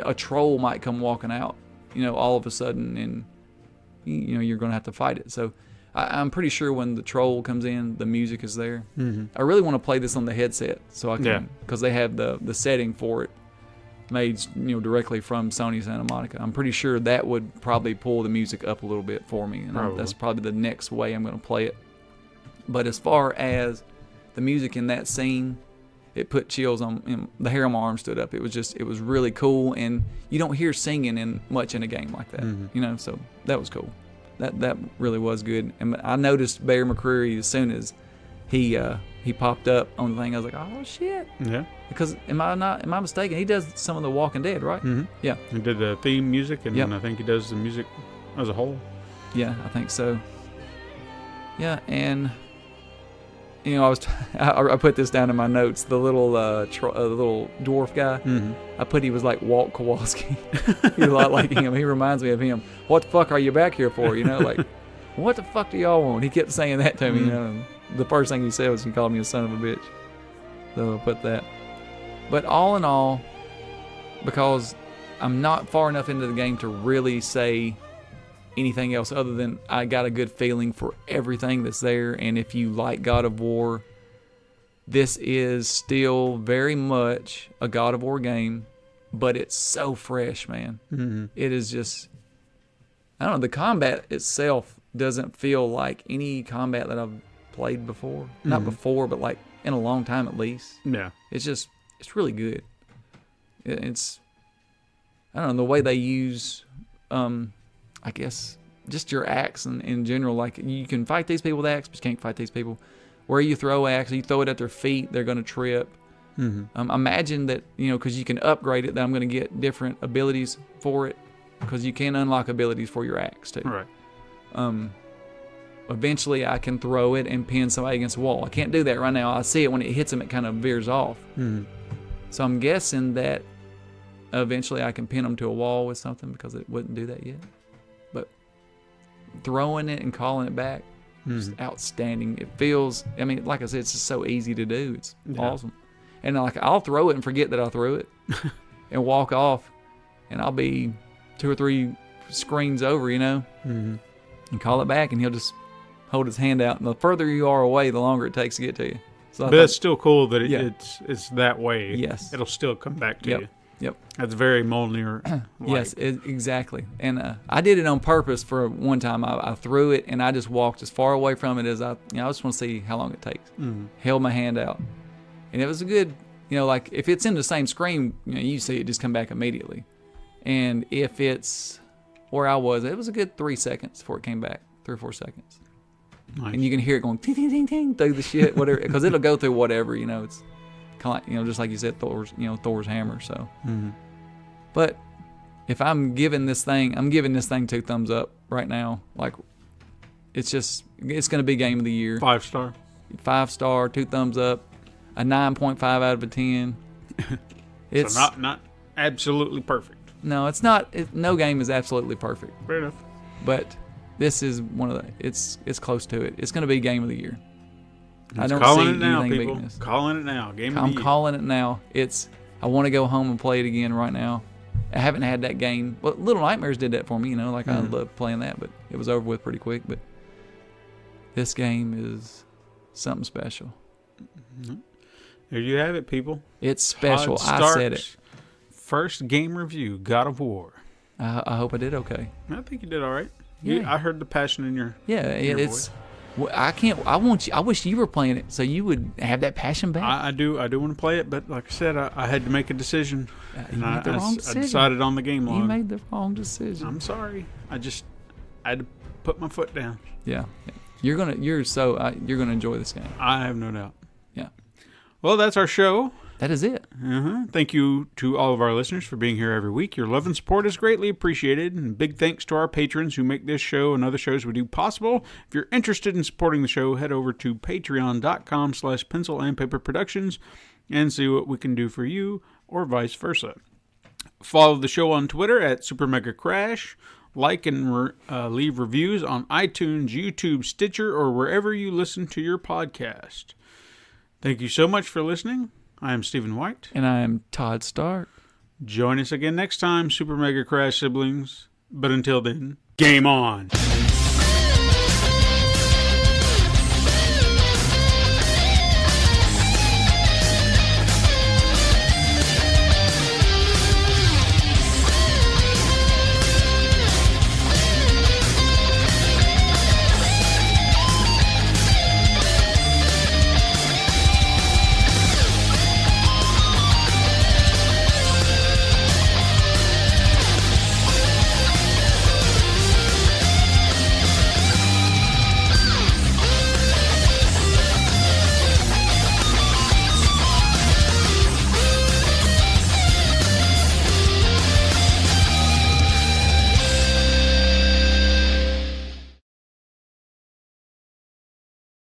A troll might come walking out, all of a sudden, and you're going to have to fight it. So I'm pretty sure when the troll comes in, the music is there. I really want to play this on the headset so I can, because they have the setting for it made directly from Sony Santa Monica. I'm pretty sure that would probably pull the music up a little bit for me, and that's probably the next way I'm going to play it. But as far as the music in that scene, it put chills on, the hair on my arm stood up. It was really cool, and you don't hear singing much in a game like that, so that was cool. That really was good. And I noticed Bear McCreary as soon as he popped up on the thing. I was like, oh shit. Yeah. Because am I mistaken? He does some of the Walking Dead, right? Yeah. He did the theme music, and I think he does the music as a whole. Yeah, I think so. Yeah, and you know, I put this down in my notes. The little little dwarf guy. Mm-hmm. I put he was like Walt Kowalski. He's a lot like him. He reminds me of him. What the fuck are you back here for? You know, like, what the fuck do y'all want? He kept saying that to me. You know, and the first thing he said was he called me a son of a bitch. So I put that. But all in all, because I'm not far enough into the game to really say anything else other than I got a good feeling for everything that's there. And if you like God of War, this is still very much a God of War game, but it's so fresh, man. Mm-hmm. It is just, I don't know, the combat itself doesn't feel like any combat that I've played before. Not before, but like in a long time at least. Yeah. It's really good. It's, I don't know, the way they use, I guess, just your axe in general. Like, you can fight these people with axe, but you can't fight these people. Where you throw axe, you throw it at their feet, they're going to trip. Mm-hmm. Imagine that, you know, because you can upgrade it, that I'm going to get different abilities for it, because you can unlock abilities for your axe too. Right. Eventually, I can throw it and pin somebody against a wall. I can't do that right now. I see it when it hits them, it kind of veers off. Mm-hmm. So I'm guessing that eventually I can pin them to a wall with something, because it wouldn't do that yet. But throwing it and calling it back, just outstanding. It feels, I mean, like I said, it's just so easy to do. It's awesome. And like, I'll throw it and forget that I threw it and walk off, and I'll be 2 or 3 screens over, you know, and call it back, and he'll just hold his hand out. And the further you are away, the longer it takes to get to you. So but it's still cool that it's that way. Yes. It'll still come back to you. Yep. That's very Mjolnir. Yes, exactly. And I did it on purpose for one time. I threw it, and I just walked as far away from it as I just want to see how long it takes. Held my hand out. And it was a good, you know, like, if it's in the same screen, you know, you see it just come back immediately. And if it's where I was, it was a good 3 seconds before it came back, 3 or 4 seconds. Nice. And you can hear it going ting, ting, ting, ting through the shit, whatever, because it'll go through whatever, you know. It's kind of like, you know, just like you said, Thor's hammer. So, but if I'm giving this thing 2 thumbs up right now. Like, it's going to be game of the year. 5-star. 5-star, 2 thumbs up, a 9.5 out of a 10. It's so not absolutely perfect. No, it's not. No game is absolutely perfect. Fair enough. But this is one of the. It's close to it. It's going to be game of the year. I don't calling see it now, anything people. beating this. Calling it now. Game of the year. I'm calling it now. I want to go home and play it again right now. I haven't had that game. Well, Little Nightmares did that for me, you know. Like, I love playing that, but it was over with pretty quick. But this game is something special. There you have it, people. It's special. Todd I said it. First game review, God of War. I hope I did okay. I think you did all right. Yeah. I heard the passion in your it's. voice. Well, I wish you were playing it so you would have that passion back. I do want to play it, but like I said, I had to make a decision. You made the wrong decision. I decided on the game log. You made the wrong decision. I'm sorry. I had to put my foot down. Yeah. You're gonna enjoy this game. I have no doubt. Yeah. Well, that's our show. That is it. Thank you to all of our listeners for being here every week. Your love and support is greatly appreciated. And big thanks to our patrons who make this show and other shows we do possible. If you're interested in supporting the show, head over to patreon.com/pencilandpaperproductions and see what we can do for you, or vice versa. Follow the show on Twitter at SuperMegaCrash. Like and leave reviews on iTunes, YouTube, Stitcher, or wherever you listen to your podcast. Thank you so much for listening. I am Stephen White. And I am Todd Stark. Join us again next time, Super Mega Crash siblings. But until then, game on!